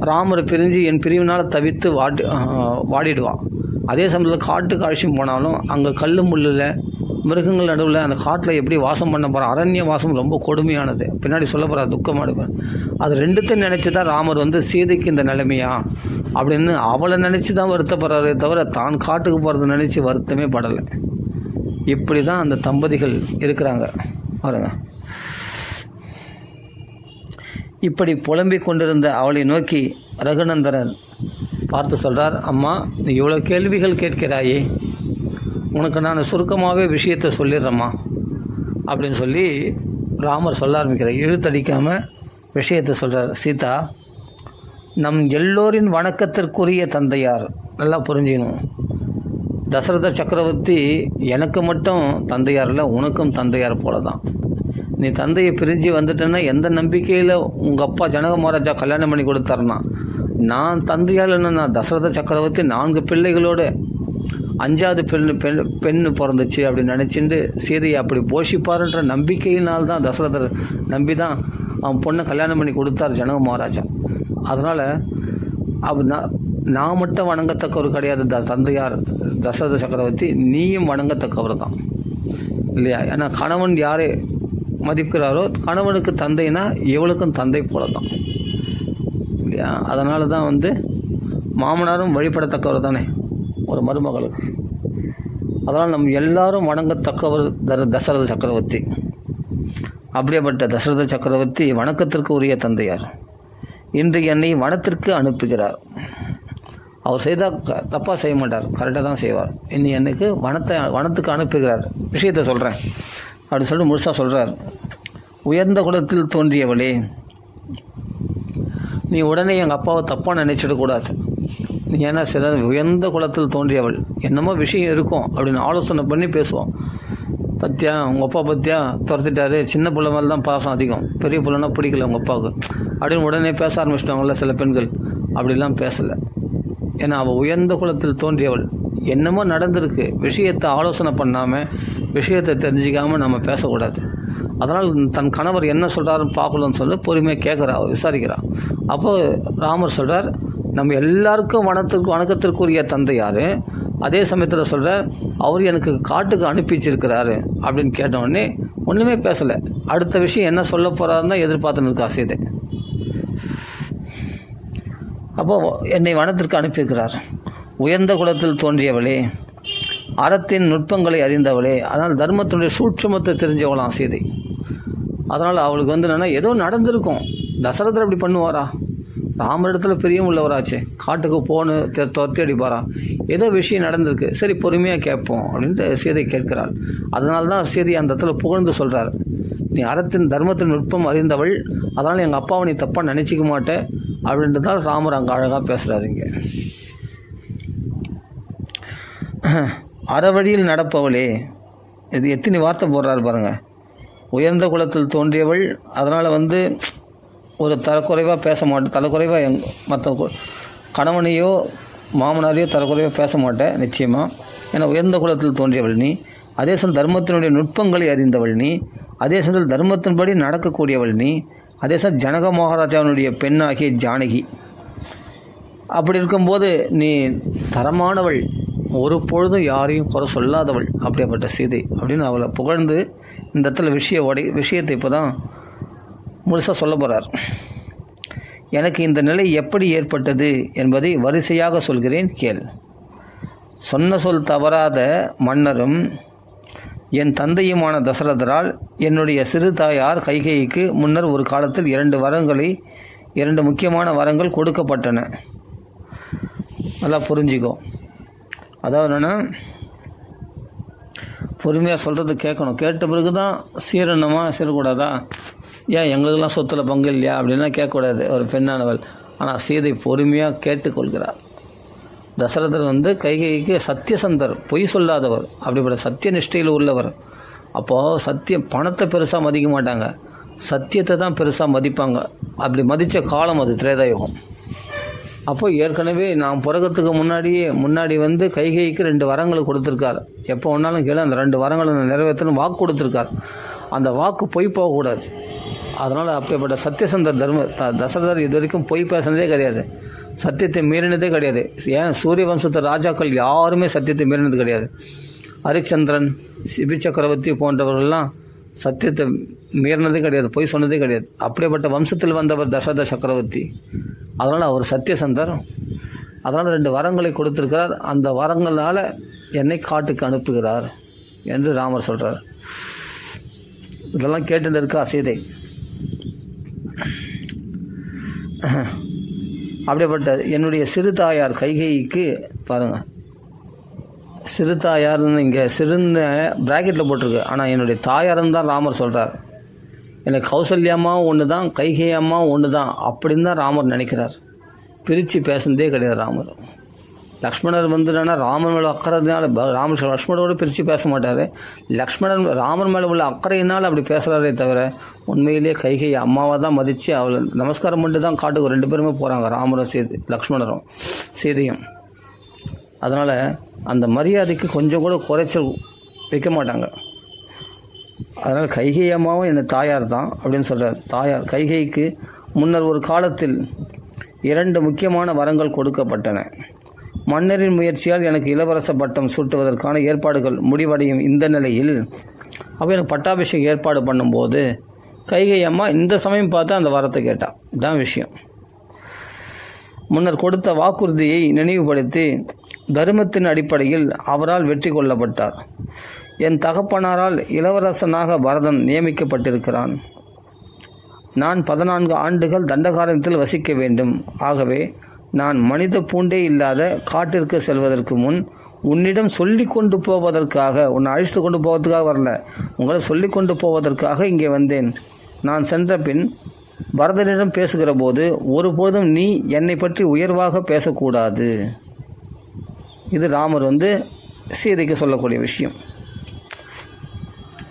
ராமரை பிரிஞ்சு என் பிரிவினால் தவித்து வாடிடுவான். அதே சமயத்தில் காட்டுக்கு அழைச்சிட்டு போனாலும் அங்கே கல் முள்ளில் மிருகங்கள் நடுவில் அந்த காட்டில் எப்படி வாசம் பண்ண போகிறான். அரண்ய வாசம் ரொம்ப கொடுமையானது, பின்னாடி சொல்ல போகிறார், துக்கமாடுவேன். அது 2த்தையும் நினச்சி தான் ராமர் சீதைக்கு இந்த நிலைமையா அப்படின்னு அவளை நினச்சி தான் வருத்தப்படுறாரே தவிர தான் காட்டுக்கு போகிறத நினச்சி வருத்தமே படலை. இப்படி தான் அந்த தம்பதிகள் இருக்கிறாங்க பாருங்க. இப்படி புலம்பிக் கொண்டிருந்த அவளை நோக்கி ரகுநந்தரன் பார்த்து சொல்கிறார், அம்மா நீ இவ்வளோ கேள்விகள் கேட்கிறாயே, உனக்கு நான் சுருக்கமாகவே விஷயத்தை சொல்லிடுறேம்மா அப்படின்னு சொல்லி ராமர் சொல்ல ஆரம்பிக்கிறார். இழுத்தடிக்காமல் விஷயத்தை சொல்கிறார். சீதா, நம் எல்லோரின் வணக்கத்திற்குரிய தந்தையார், நல்லா புரிஞ்சிக்கணும். தசரத சக்கரவர்த்தி எனக்கு மட்டும் தந்தையார் இல்லை, உனக்கும் தந்தையார் போல தான். நீ தந்தையை பிரிஞ்சு வந்துட்டேன்னா எந்த நம்பிக்கையில் உங்கள் அப்பா ஜனக மகாராஜா கல்யாணம் பண்ணி கொடுத்தாருனா, நான் தந்தையால் என்னன்னா தசரத சக்கரவர்த்தி 4 பிள்ளைகளோடு 5வது பெண்ணு பிறந்துச்சு அப்படின்னு நினச்சிட்டு சீதையை அப்படி போஷிப்பாருன்ற நம்பிக்கையினால் தான் தசரதர் நம்பி தான் அவன் பொண்ணை கல்யாணம் பண்ணி கொடுத்தார் ஜனக மகாராஜா. அதனால் நான் மட்டும் வணங்கத்தக்கவர் கிடையாது தந்தையார் தசரத சக்கரவர்த்தி, நீயும் வணங்கத்தக்கவர் தான் இல்லையா? ஏன்னா கணவன் யாரே மதிக்கிறாரோ கணவனுக்கு தந்தைனா இவளுக்கும் தந்தை போல தான் இல்லையா? அதனால தான் மாமனாரும் வழிபடத்தக்கவர் தானே ஒரு மருமகளுக்கு. அதனால் நம்ம எல்லாரும் வணங்கத்தக்கவர் தசரத சக்கரவர்த்தி. அப்படியேப்பட்ட தசரத சக்கரவர்த்தி வணக்கத்திற்கு உரிய தந்தையார். இன்று என்னை வனத்திற்கு அனுப்புகிறார். அவர் செய்தால் தப்பாக செய்ய மாட்டார், கரெக்டாக தான் செய்வார். இன்னி எனக்கு வனத்துக்கு அனுப்புகிறார். விஷயத்தை சொல்கிறேன் அப்படின்னு சொல்லிட்டு முழுசாக சொல்கிறார். உயர்ந்த குலத்தில் தோன்றியவளே, நீ உடனே எங்கள் அப்பாவை தப்பாக நினைச்சிடக்கூடாது. நீ ஏன்னா சில உயர்ந்த குலத்தில் தோன்றியவள், என்னமோ விஷயம் இருக்கும் அப்படின்னு ஆலோசனை பண்ணி பேசுவோம். பத்தியா உங்கள் அப்பா பற்றியா துரத்திட்டாரு, சின்ன பிள்ளை மேலே தான் பாசம் அதிகம், பெரிய பிள்ளைனா பிடிக்கல உங்கள் அப்பாவுக்கு அப்படின்னு உடனே பேச ஆரம்பிச்சிட்டாங்கள்ல சில பெண்கள். அப்படிலாம் பேசலை. ஏன்னா அவள் உயர்ந்த குலத்தில் தோன்றியவள். என்னமோ நடந்திருக்கு, விஷயத்தை ஆலோசனை பண்ணாமல் விஷயத்தை தெரிஞ்சிக்காமல் நம்ம பேசக்கூடாது. அதனால் தன் கணவர் என்ன சொல்கிறாருன்னு பார்க்கணும்னு சொல்லி பொறுமையாக கேட்குறா, விசாரிக்கிறான். அப்போது ராமர் சொல்கிறார், நம்ம எல்லாருக்கும் வணக்கத்திற்குரிய தந்தையார், அதே சமயத்தில் சொல்கிறார் அவர் எனக்கு காட்டுக்கு அனுப்பிச்சிருக்கிறாரு அப்படின்னு கேட்டவுடனே ஒன்றுமே பேசலை. அடுத்த விஷயம் என்ன சொல்ல போகிறாருன்னு தான் எதிர்பார்த்துன்னு இருக்கா சீதை. அப்போது என்னை வனத்திற்கு அனுப்பியிருக்கிறார். உயர்ந்த குலத்தில் தோன்றியவளே, அறத்தின் நுட்பங்களை அறிந்தவளே, அதனால் தர்மத்தினுடைய சூட்சுமத்தை தெரிஞ்சவளாம் சீதை. அதனால் அவளுக்கு என்னென்னா ஏதோ நடந்திருக்கும். தசரதர் அப்படி பண்ணுவாரா? ராமரிடத்தில் பிரியம் உள்ளவராச்சு, காட்டுக்கு போன்னு துரத்தி அடிப்பாரா? ஏதோ விஷயம் நடந்திருக்கு, சரி பொறுமையாக கேட்போம் அப்படின்ட்டு சீதை கேட்கிறாள். அதனால தான் சீதை அந்த இடத்துல புகழ்ந்து சொல்கிறார், நீ அறத்தின் தர்மத்தின் நுட்பம் அறிந்தவள், அதனால் எங்கள் அப்பாவை நீ தப்பாக நினச்சிக்க மாட்டேன் அப்படின்றதால் ராமர் அங்கே அழகாக பேசுகிறாருங்க. அறவழியில் நடப்பவளே, இது எத்தனை வார்த்தை போடுறாரு பாருங்கள். உயர்ந்த குலத்தில் தோன்றியவள், அதனால் ஒரு தரக்குறைவாக பேச மாட்டேன், தலைக்குறைவாக மற்ற கணவனையோ மாமனாரையோ தரக்குறைவாக பேச மாட்டேன் நிச்சயமாக. ஏன்னா உயர்ந்த குலத்தில் தோன்றியவள் நீ, அதே சமயம் தர்மத்தினுடைய நுட்பங்களை அறிந்தவள் நீ, அதே சமயத்தில் தர்மத்தின்படி நடக்கக்கூடியவள் நீ, அதே சமயம் ஜனக மகாராஜாவினுடைய பெண்ணாகிய ஜானகி. அப்படி இருக்கும்போது நீ தரமானவள், ஒரு பொழுதும் யாரையும் குறை சொல்லாதவள் அப்படியேப்பட்ட சீதை அப்படின்னு அவளை புகழ்ந்து இந்த இடத்துல விஷயத்தை இப்போ தான் முழுசாக சொல்ல போகிறார். எனக்கு இந்த நிலை எப்படி ஏற்பட்டது என்பதை வரிசையாக சொல்கிறேன் கேள். சொன்ன சொல் தவறாத மன்னரும் என் தந்தையுமான தசரதரால் என்னுடைய சிறு தாயார் கைகேயிக்கு முன்னர் ஒரு காலத்தில் 2 முக்கியமான வரங்கள் கொடுக்கப்பட்டன. நல்லா புரிஞ்சிக்கோ. அதாவது என்னென்னா, பொறுமையாக சொல்கிறது கேட்கணும். கேட்ட பிறகு தான் சீரணுமா சீரக்கூடாதா, ஏன் எங்களுக்கெல்லாம் சொத்தில் பங்கு இல்லையா அப்படின்லாம் கேட்கக்கூடாது ஒரு பெண்ணானவள். ஆனால் சீதை பொறுமையாக கேட்டுக்கொள்கிறார். தசரதர் கைகேயிக்கு சத்தியசந்தர், பொய் சொல்லாதவர், அப்படிப்பட்ட சத்திய நிஷ்டையில் உள்ளவர். அப்போது பணத்தை பெருசாக மதிக்க மாட்டாங்க, சத்தியத்தை தான் பெருசாக மதிப்பாங்க. அப்படி மதித்த காலம் அது திரேதாயுகம். அப்போது ஏற்கனவே நான் பிறக்கிறதுக்கு முன்னாடி கைகேயிக்கு 2 வரங்களை கொடுத்துருக்கார். எப்போ ஒன்றாலும் கேளு, அந்த 2 வரங்களை நிறைவேற்றணும் வாக்கு கொடுத்துருக்கார். அந்த வாக்கு பொய் போகக்கூடாது. அதனால் அப்படிப்பட்ட சத்தியசந்தர் தசரதர் இது வரைக்கும் பொய் பேசுனதே கிடையாது, சத்தியத்தை மீறினதே கிடையாது. ஏன் சூரிய வம்சத்து ராஜாக்கள் யாருமே சத்தியத்தை மீறினது கிடையாது. ஹரிச்சந்திரன், சிபி சக்கரவர்த்தி போன்றவர்கள்லாம் சத்தியத்தை மீறினதே கிடையாது, பொய் சொன்னதே கிடையாது. அப்படிப்பட்ட வம்சத்தில் வந்தவர் தசரத சக்கரவர்த்தி. அதனால் அவர் சத்தியசந்தர். அதனால் 2 வரங்களை கொடுத்துருக்கிறார். அந்த வரங்களால் என்னை காட்டுக்கு அனுப்புகிறார். என்று ராமர் சொல்கிறார். இதெல்லாம் கேட்டு இருக்கா சீதை. அப்படிப்பட்ட என்னுடைய சிறு தாயார் கைகைக்கு பாருங்கள், சிறு தாயார்னு இங்கே சிறுன்னு ப்ராக்கெட்டில் போட்டிருக்கு. ஆனால் என்னுடைய தாயார்னு தான் ராமர் சொல்கிறார். எனக்கு கௌசல்யம்மாவும் ஒன்று தான், கைகை அம்மாவும் ஒன்று தான் அப்படின்னு தான் ராமர் நினைக்கிறார். பிரித்து பேசுனதே கிடையாது ராமர். லக்ஷ்மணர் என்னன்னா ராமன் மேலே அக்கறைனால லக்ஷ்மணரோடு பிரித்து பேச மாட்டார். லக்ஷ்மணன் ராமன் மேலே உள்ள அக்கறையினால் அப்படி பேசுகிறாரே தவிர உண்மையிலேயே கைகை அம்மாவை தான் மதித்து அவளை நமஸ்காரம் பண்ணிட்டு தான் காட்டுக்கு 2 பேருமே போகிறாங்க, ராமரும் லக்ஷ்மணரும் சீதையும். அதனால் அந்த மரியாதைக்கு கொஞ்சம் கூட குறைச்சல் வைக்க மாட்டாங்க. அதனால் கைகை அம்மாவும் என் தாயார் தான் அப்படின்னு சொல்கிறார். தாயார் கைகைக்கு முன்னர் ஒரு காலத்தில் 2 முக்கியமான வரங்கள் கொடுக்கப்பட்டன. மன்னரின் முயற்சியால் எனக்கு இளவரச பட்டம் சூட்டுவதற்கான ஏற்பாடுகள் முடிவடையும் இந்த நிலையில் அப்போ எனக்கு பட்டாபிஷேகம் ஏற்பாடு பண்ணும்போது கைகை அம்மா இந்த சமயம் பார்த்து அந்த வரத்தை கேட்டான். இதுதான் விஷயம். முன்னர் கொடுத்த வாக்குறுதியை நினைவுபடுத்தி தர்மத்தின் அடிப்படையில் அவரால் வெற்றி கொள்ளப்பட்டார். என் தகப்பனாரால் இளவரசனாக பரதன் நியமிக்கப்பட்டிருக்கிறான். நான் 14 ஆண்டுகள் தண்டகாரண்யத்தில் வசிக்க வேண்டும். ஆகவே நான் மனித பூண்டே இல்லாத காட்டிற்கு செல்வதற்கு முன் உன்னிடம் சொல்லி கொண்டு போவதற்காக, உன்னை அழைத்து கொண்டு போவதற்காக வரல, உங்களை சொல்லி கொண்டு போவதற்காக இங்கே வந்தேன். நான் சென்ற பின் பரதனிடம் பேசுகிற போது ஒருபோதும் நீ என்னை பற்றி உயர்வாக பேசக்கூடாது. இது ராமர் சீதைக்கு சொல்லக்கூடிய விஷயம்.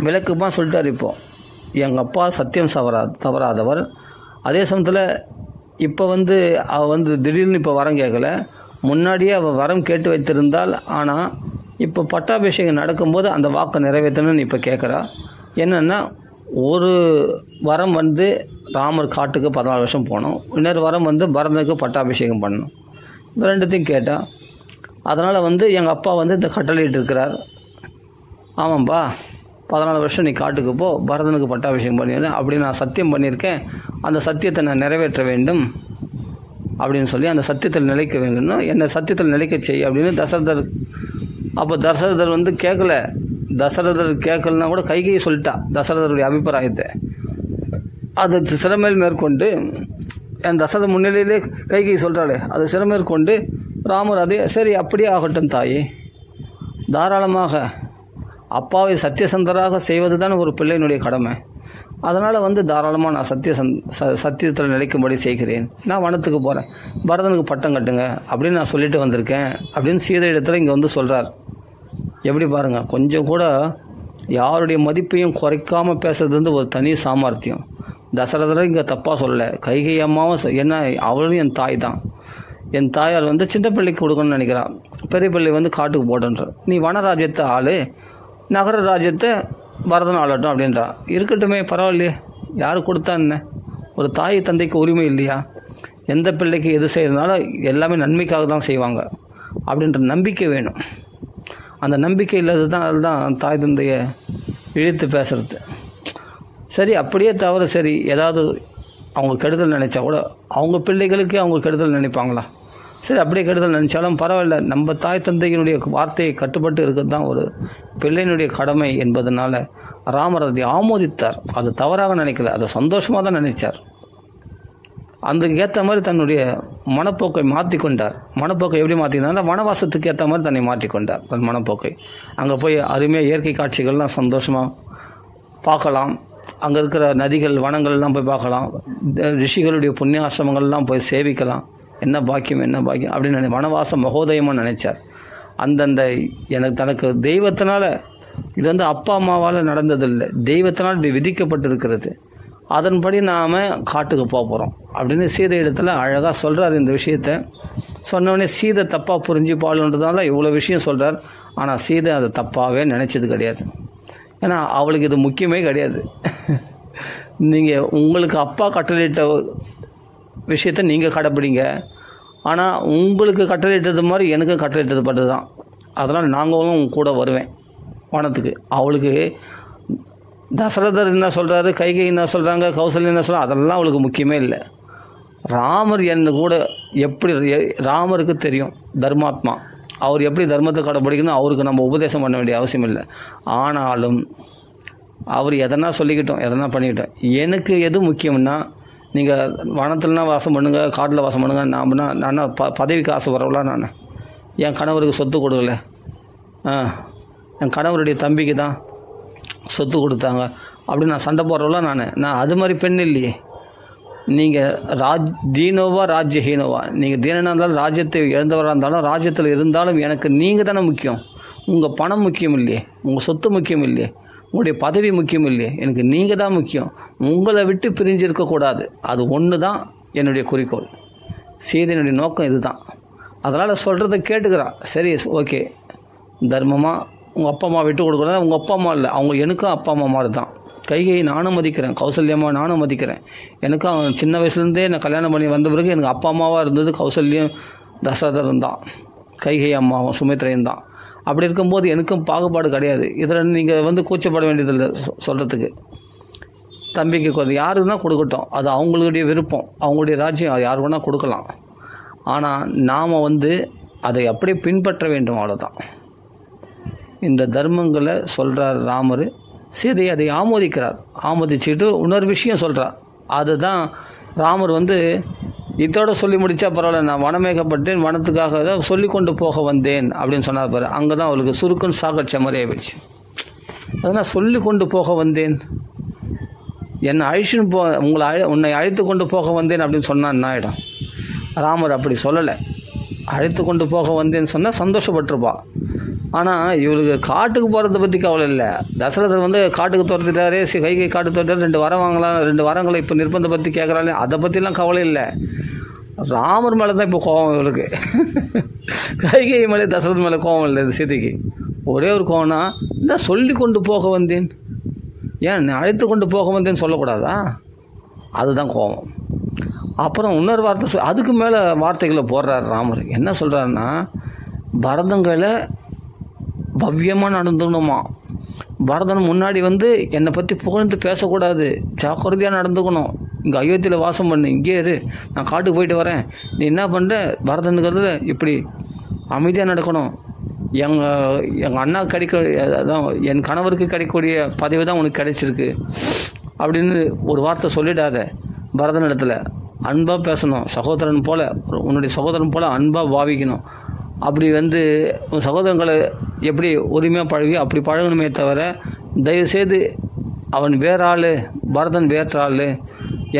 விளக்குமா சொல்லிட்டார். இப்போது எங்கள் அப்பா சத்தியம் தவறாதவர். அதே சமயத்தில் இப்போ அவள் திடீர்னு இப்போ வரம் கேட்கல, முன்னாடியே அவள் வரம் கேட்டு வைத்திருந்தால். ஆனால் இப்போ பட்டாபிஷேகம் நடக்கும்போது அந்த வாக்கை நிறைவேற்றணும்னு இப்போ கேட்குறா. என்னென்னா ஒரு வரம் ராமர் காட்டுக்கு 14 வருஷம் போகணும், இன்னொரு வரம் பரதனுக்கு பட்டாபிஷேகம் பண்ணணும். இந்த 2த்தையும் கேட்டால். அதனால் எங்கள் அப்பா இந்த கட்டளையிட்டு இருக்கிறார். ஆமாம்பா, 14 வருஷம் நீ காட்டுக்கு போ, பரதனுக்கு பட்டாபிஷேகம் பண்ணிடுறேன் அப்படின்னு நான் சத்தியம் பண்ணியிருக்கேன். அந்த சத்தியத்தை நான் நிறைவேற்ற வேண்டும் அப்படின்னு சொல்லி அந்த சத்தியத்தில் நிலைக்க வேண்டும்னா என்னை சத்தியத்தில் நிலைக்க செய் அப்படின்னு தசரதர். அப்போ தசரதர் கேட்கல. தசரதர் கேட்கலன்னா கூட கைகையை சொல்லிட்டா தசரதருடைய அபிப்பிராயத்தை. அது சிறமேல் மேற்கொண்டு என் தசரத முன்னிலையிலே கைகையை சொல்கிறாளே, அது சிறமேற்கொண்டு ராமர் அதே சரி அப்படியே ஆகட்டும் தாயே, தாராளமாக அப்பாவை சத்தியசந்தராக செய்வது தான் ஒரு பிள்ளையினுடைய கடமை. அதனால் தாராளமாக நான் சத்தியத்தில் நிலைக்கும்படி செய்கிறேன். நான் வனத்துக்கு போகிறேன், பரதனுக்கு பட்டம் கட்டுங்க அப்படின்னு நான் சொல்லிட்டு வந்திருக்கேன் அப்படின்னு சீதை இடத்துல இங்கே சொல்கிறார். எப்படி பாருங்கள், கொஞ்சம் கூட யாருடைய மதிப்பையும் குறைக்காமல் பேசுறது ஒரு தனி சாமர்த்தியம். தசரதரை இங்கே தப்பாக சொல்லலை. கைகை அம்மாவும் என்ன, அவளும் என் தாய் தான். என் தாயார் சின்ன பிள்ளைக்கு கொடுக்கணும்னு நினைக்கிறான், பெரிய பிள்ளை காட்டுக்கு போட்டுன்ற. நீ வனராஜ்யத்தை ஆளு, நகர ராஜ்யத்தை பரதன் ஆளட்டும் அப்படின்றா. இருக்கட்டுமே, பரவாயில்லையே, யார் கொடுத்தா என்ன, ஒரு தாய் தந்தைக்கு உரிமை இல்லையா? எந்த பிள்ளைக்கு எது செய்யறதுனால எல்லாமே நன்மைக்காக தான் செய்வாங்க அப்படின்ற நம்பிக்கை வேணும். அந்த நம்பிக்கை இல்லாதது தான் அதுதான் தாய் தந்தையை இழுத்து பேசுறது. சரி அப்படியே தவிர சரி, ஏதாவது அவங்க கெடுதல் நினச்சா கூட அவங்க பிள்ளைகளுக்கு அவங்க கெடுதல் நினைப்பாங்களா? சரி அப்படியே கெடுதல் நினச்சாலும் பரவாயில்ல, நம்ம தாய் தந்தையினுடைய வார்த்தையை கட்டுப்பட்டு இருக்கிறது தான் ஒரு பிள்ளையினுடைய கடமை என்பதனால ராமர் அதை ஆமோதித்தார். அது தவறாக நினைக்கல, அதை சந்தோஷமாக தான் நினைச்சார். அதுக்கு ஏற்ற மாதிரி தன்னுடைய மனப்போக்கை மாற்றிக்கொண்டார். மனப்போக்கை எப்படி மாற்றிக்கிட்டார்? வனவாசத்துக்கு ஏற்ற மாதிரி தன்னை மாற்றிக்கொண்டார் தன் மனப்போக்கை. அங்கே போய் அருமையாக இயற்கை காட்சிகள்லாம் சந்தோஷமாக பார்க்கலாம். அங்கே இருக்கிற நதிகள் வனங்கள்லாம் போய் பார்க்கலாம். ரிஷிகளுடைய புண்ணியாசிரமங்கள்லாம் போய் சேவிக்கலாம். என்ன பாக்கியம், என்ன பாக்கியம் அப்படின்னு வனவாசம் மகோதயமாக நினைச்சார். அந்தந்த எனக்கு தனக்கு தெய்வத்தினால் இது அப்பா அம்மாவால் நடந்ததில்லை, தெய்வத்தினால் இப்படி விதிக்கப்பட்டிருக்கிறது, அதன்படி நாம் காட்டுக்கு போகிறோம் அப்படின்னு சீதை இடத்துல அழகாக சொல்கிறார். இந்த விஷயத்தை சொன்னோடனே சீதை தப்பாக புரிஞ்சுப்பாளுன்றதுனால இவ்வளோ விஷயம் சொல்கிறார். ஆனால் சீதை அதை தப்பாகவே நினச்சது கிடையாது. ஏன்னா அவளுக்கு இது முக்கியமே கிடையாது. நீங்கள் உங்களுக்கு அப்பா கட்டளையிட்ட விஷயத்தை நீங்கள் கடைப்பிடிங்க, ஆனால் உங்களுக்கு கட்டளையிட்டது மாதிரி எனக்கு கட்டளையிட்டது பட்டது தான். அதனால் நாங்களும் கூட வருவேன் வனத்துக்கு. அவளுக்கு தசரதர் என்ன சொல்கிறாரு, கைகை என்ன சொல்கிறாங்க, கௌசல்யா என்ன சொல்கிறாங்க, அதெல்லாம் அவளுக்கு முக்கியமே இல்லை. ராமர் என்ன கூட எப்படி, ராமருக்கு தெரியும் தர்மாத்மா, அவர் எப்படி தர்மத்தை கடைப்பிடிக்கணும் அவருக்கு நம்ம உபதேசம் பண்ண வேண்டிய அவசியம் இல்லை. ஆனாலும் அவர் எதனா சொல்லிக்கிட்டோம், எதனா பண்ணிக்கிட்டோம். எனக்கு எது முக்கியம்னா, நீங்கள் வனத்துலனா வாசம் பண்ணுங்கள், காட்டில் வாசம் பண்ணுங்கள். நான் பதவிக்கு ஆசை வரவளா? நான் என் கணவருக்கு சொத்து கொடுக்கல, என் கணவருடைய தம்பிக்கு தான் சொத்து கொடுத்தாங்க அப்படின்னு நான் சண்டை போடுறவளா? நான் அது மாதிரி பெண் இல்லையே. நீங்கள் தீனோவா ராஜ்யஹீனோவா, நீங்கள் தீனனாக இருந்தாலும் ராஜ்யத்தை இழந்தவராக இருந்தாலும் ராஜ்யத்தில் இருந்தாலும் எனக்கு நீங்கள் தானே முக்கியம். உங்கள் பணம் முக்கியம் இல்லையே, உங்கள் சொத்து முக்கியம் இல்லையே, உங்களுடைய பதவி முக்கியம் இல்லையே, எனக்கு நீங்கள் தான் முக்கியம். உங்களை விட்டு பிரிஞ்சு இருக்கக்கூடாது. அது ஒன்று தான் என்னுடைய குறிக்கோள். சீதையினுடைய நோக்கம் இது தான். அதனால் சொல்கிறத கேட்டுக்கிறான். சரி, ஓகே, தர்மமாக உங்கள் அப்பா அம்மா விட்டு கொடுக்குறதா? உங்கள் அப்பா அம்மா இல்லை, அவங்க எனக்கும் அப்பா அம்மா மாதிரி தான். கைகையை நானும் மதிக்கிறேன், கௌசல்யம்மா நானும் மதிக்கிறேன். எனக்கும் அவன் சின்ன வயசுலேருந்தே நான் கல்யாணம் பண்ணி வந்த பிறகு எனக்கு அப்பா அம்மாவாக இருந்தது கௌசல்யம் தசரதன் தான், கைகை அம்மாவும் சுமித்ரையும் தான். அப்படி இருக்கும்போது எனக்கும் பாகுபாடு கிடையாது. இதில் நீங்கள் கூச்சப்பட வேண்டியதில்லை சொல்கிறதுக்கு. தம்பிக்கு யாருன்னா கொடுக்கட்டும், அது அவங்களுடைய விருப்பம், அவங்களுடைய ராஜ்யம், யார் வேணால் கொடுக்கலாம். ஆனால் நாம் அதை அப்படியே பின்பற்ற வேண்டும், அவ்வளோதான். இந்த தர்மங்களை சொல்கிறார் ராமர். சீதை அதை ஆமோதிக்கிறார். ஆமோதிச்சுட்டு இன்னொரு விஷயம் சொல்கிறார். அதுதான் ராமர் இதோட சொல்லி முடித்தா பரவாயில்ல, நான் வனமேகப்பட்டேன், வனத்துக்காக தான் சொல்லி கொண்டு போக வந்தேன் அப்படின்னு சொன்னார் பாரு. அங்கே தான் அவளுக்கு சுருக்குன்னு சாகடிச்ச மாதிரி ஆயிடுச்சு. அதனால் சொல்லி கொண்டு போக வந்தேன், என்னை அழிச்சுன்னு உன்னை அழைத்து கொண்டு போக வந்தேன் அப்படின்னு சொன்னான் என்ன ஆகிடும்? ராமர் அப்படி சொல்லலை. அழைத்து கொண்டு போக வந்தேன்னு சொன்னால் சந்தோஷப்பட்டிருப்பா. ஆனால் இவளுக்கு காட்டுக்கு போகிறத பற்றி கவலை இல்லை. தசரதர் காட்டுக்கு துரத்திட்டாரு, கைகை காட்டு துரத்திட்டாரு, 2 வரம் வாங்கலாம், 2 வரங்களை இப்போ நிர்பந்தம் பற்றி கேட்குறாளே, அதை பற்றிலாம் கவலை இல்லை. ராமர் மேலே தான் இப்போ கோபம் இவளுக்கு. கைகை மேலே தசரத் மேலே கோபம் இல்லை சீதைக்கு. ஒரே ஒரு கோவம்னா, இந்த சொல்லி கொண்டு போக வந்தேன், ஏன் அழைத்து கொண்டு போக வந்தேன்னு சொல்லக்கூடாதா? அதுதான் கோபம். அப்புறம் இன்னொரு வார்த்தை அதுக்கு மேலே வார்த்தைகளை போடுறார் ராமர். என்ன சொல்கிறாருன்னா, பரதங்களை பவ்யமாக நடந்துக்கணுமா, பரதன் முன்னாடி என்னை பற்றி புகழ்ந்து பேசக்கூடாது, ஜாக்கிரதையாக நடந்துக்கணும். இங்கே அயோத்தியில் வாசம் பண்ணு, இங்கே இரு, நான் காட்டுக்கு போயிட்டு வரேன், நீ என்ன பண்ணுற, பரதனுங்கிறது இப்படி அமைதியாக நடக்கணும். எங்கள் அண்ணா அதான் என் கணவருக்கு கிடைக்கக்கூடிய பதவி தான் உனக்கு கிடைச்சிருக்கு அப்படின்னு ஒரு வார்த்தை சொல்லிடாத. பரதன் இடத்துல அன்பாக பேசணும், சகோதரன் போல், உன்னுடைய சகோதரன் போல் அன்பாக பாவிக்கணும். அப்படி உன் சகோதரங்களை எப்படி உரிமையாக பழகி அப்படி பழகணுமே தவிர, தயவுசெய்து அவன் வேற ஆள், பரதன் வேற ஆள்,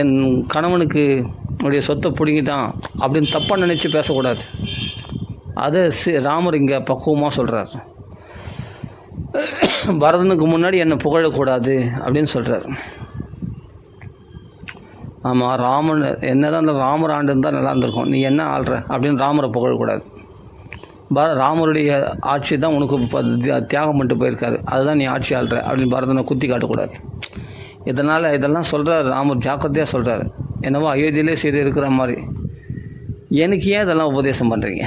என் கணவனுக்கு உடைய சொத்தை பிடிங்கிட்டான் அப்படின்னு தப்பாக நினச்சி பேசக்கூடாது. அதை ராமர் இங்கே பக்குவமாக சொல்கிறார். பரதனுக்கு முன்னாடி என்னை புகழக்கூடாது அப்படின்னு சொல்கிறார். ஆமாம், ராமன் என்ன தான் அந்த ராமர் ஆண்டு இருந்தால் நல்லா இருந்திருக்கும், நீ என்ன ஆள்ற அப்படின்னு ராமரை புகழக்கூடாது. ராமருடைய ஆட்சி தான் உனக்கு தியாகம் பண்ணிட்டு போயிருக்காரு, அதுதான் நீ ஆட்சி ஆள்ற அப்படின்னு பரதனை குத்தி காட்டக்கூடாது. இதெல்லாம் சொல்கிறார் ராமர், ஜாக்கிரதையாக சொல்கிறார். என்னவோ அயோத்தியிலே செய்து இருக்கிற மாதிரி. எனக்கு ஏன் இதெல்லாம் உபதேசம் பண்ணுறீங்க,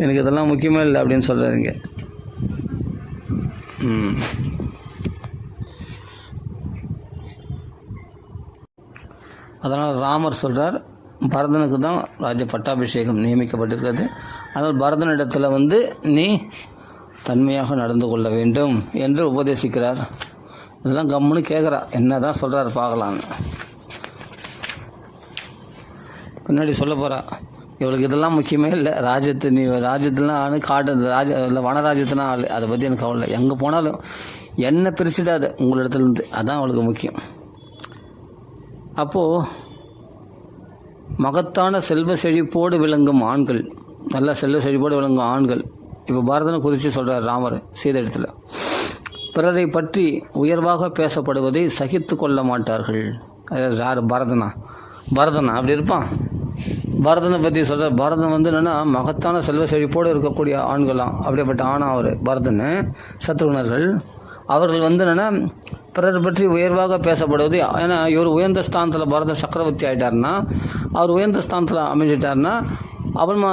எனக்கு இதெல்லாம் முக்கியமே இல்லை அப்படின்னு சொல்கிறாருங்க. அதனால் ராமர் சொல்கிறார், பரதனுக்கு தான் ராஜ பட்டாபிஷேகம் நியமிக்கப்பட்டிருக்கிறது. ஆனால் பரதனிடத்தில் நீ தன்மையாக நடந்து கொள்ள வேண்டும் என்று உபதேசிக்கிறார். இதெல்லாம் கம்முன்னு கேட்குறா, என்ன தான் சொல்கிறார் பார்க்கலான்னு. பின்னாடி சொல்ல போகிறா, இவளுக்கு இதெல்லாம் முக்கியமே இல்லை, நீ ராஜ்யத்துலாம் காட்டு இல்லை வனராஜ்யத்துலாம் ஆள், அதை பற்றி எனக்கு கவலை இல்லை, எங்கே போனாலும் என்ன பிரிச்சுடாது உங்களிடத்துலேருந்து, அதுதான் அவளுக்கு முக்கியம். அப்போது மகத்தான செல்வ செழிப்போடு விளங்கும் ஆண்கள், நல்ல செல்வ செழிப்போடு விளங்கும் ஆண்கள், இப்போ பரதனை குறித்து சொல்கிறார் ராமர் சீதை இடத்துல, பிறரை பற்றி உயர்வாக பேசப்படுவதை சகித்து கொள்ள மாட்டார்கள். யார்? பரதனா அப்படி இருப்பான். பரதனை பற்றி சொல்கிற, பரதன் என்னென்னா மகத்தான செல்வ செழிப்போடு இருக்கக்கூடிய ஆண்களாம், அப்படிப்பட்ட ஆணா அவர் பரதன். சத்ருகனர்கள் அவர்கள் என்னென்னா பிறர் பற்றி உயர்வாக பேசப்படுவது, ஏன்னா இவர் உயர்ந்த ஸ்தானத்தில் பரதன் சக்கரவர்த்தி ஆகிட்டார்னா, அவர் உயர்ந்த ஸ்தானத்தில் அமைஞ்சிட்டார்னா, அப்புறமா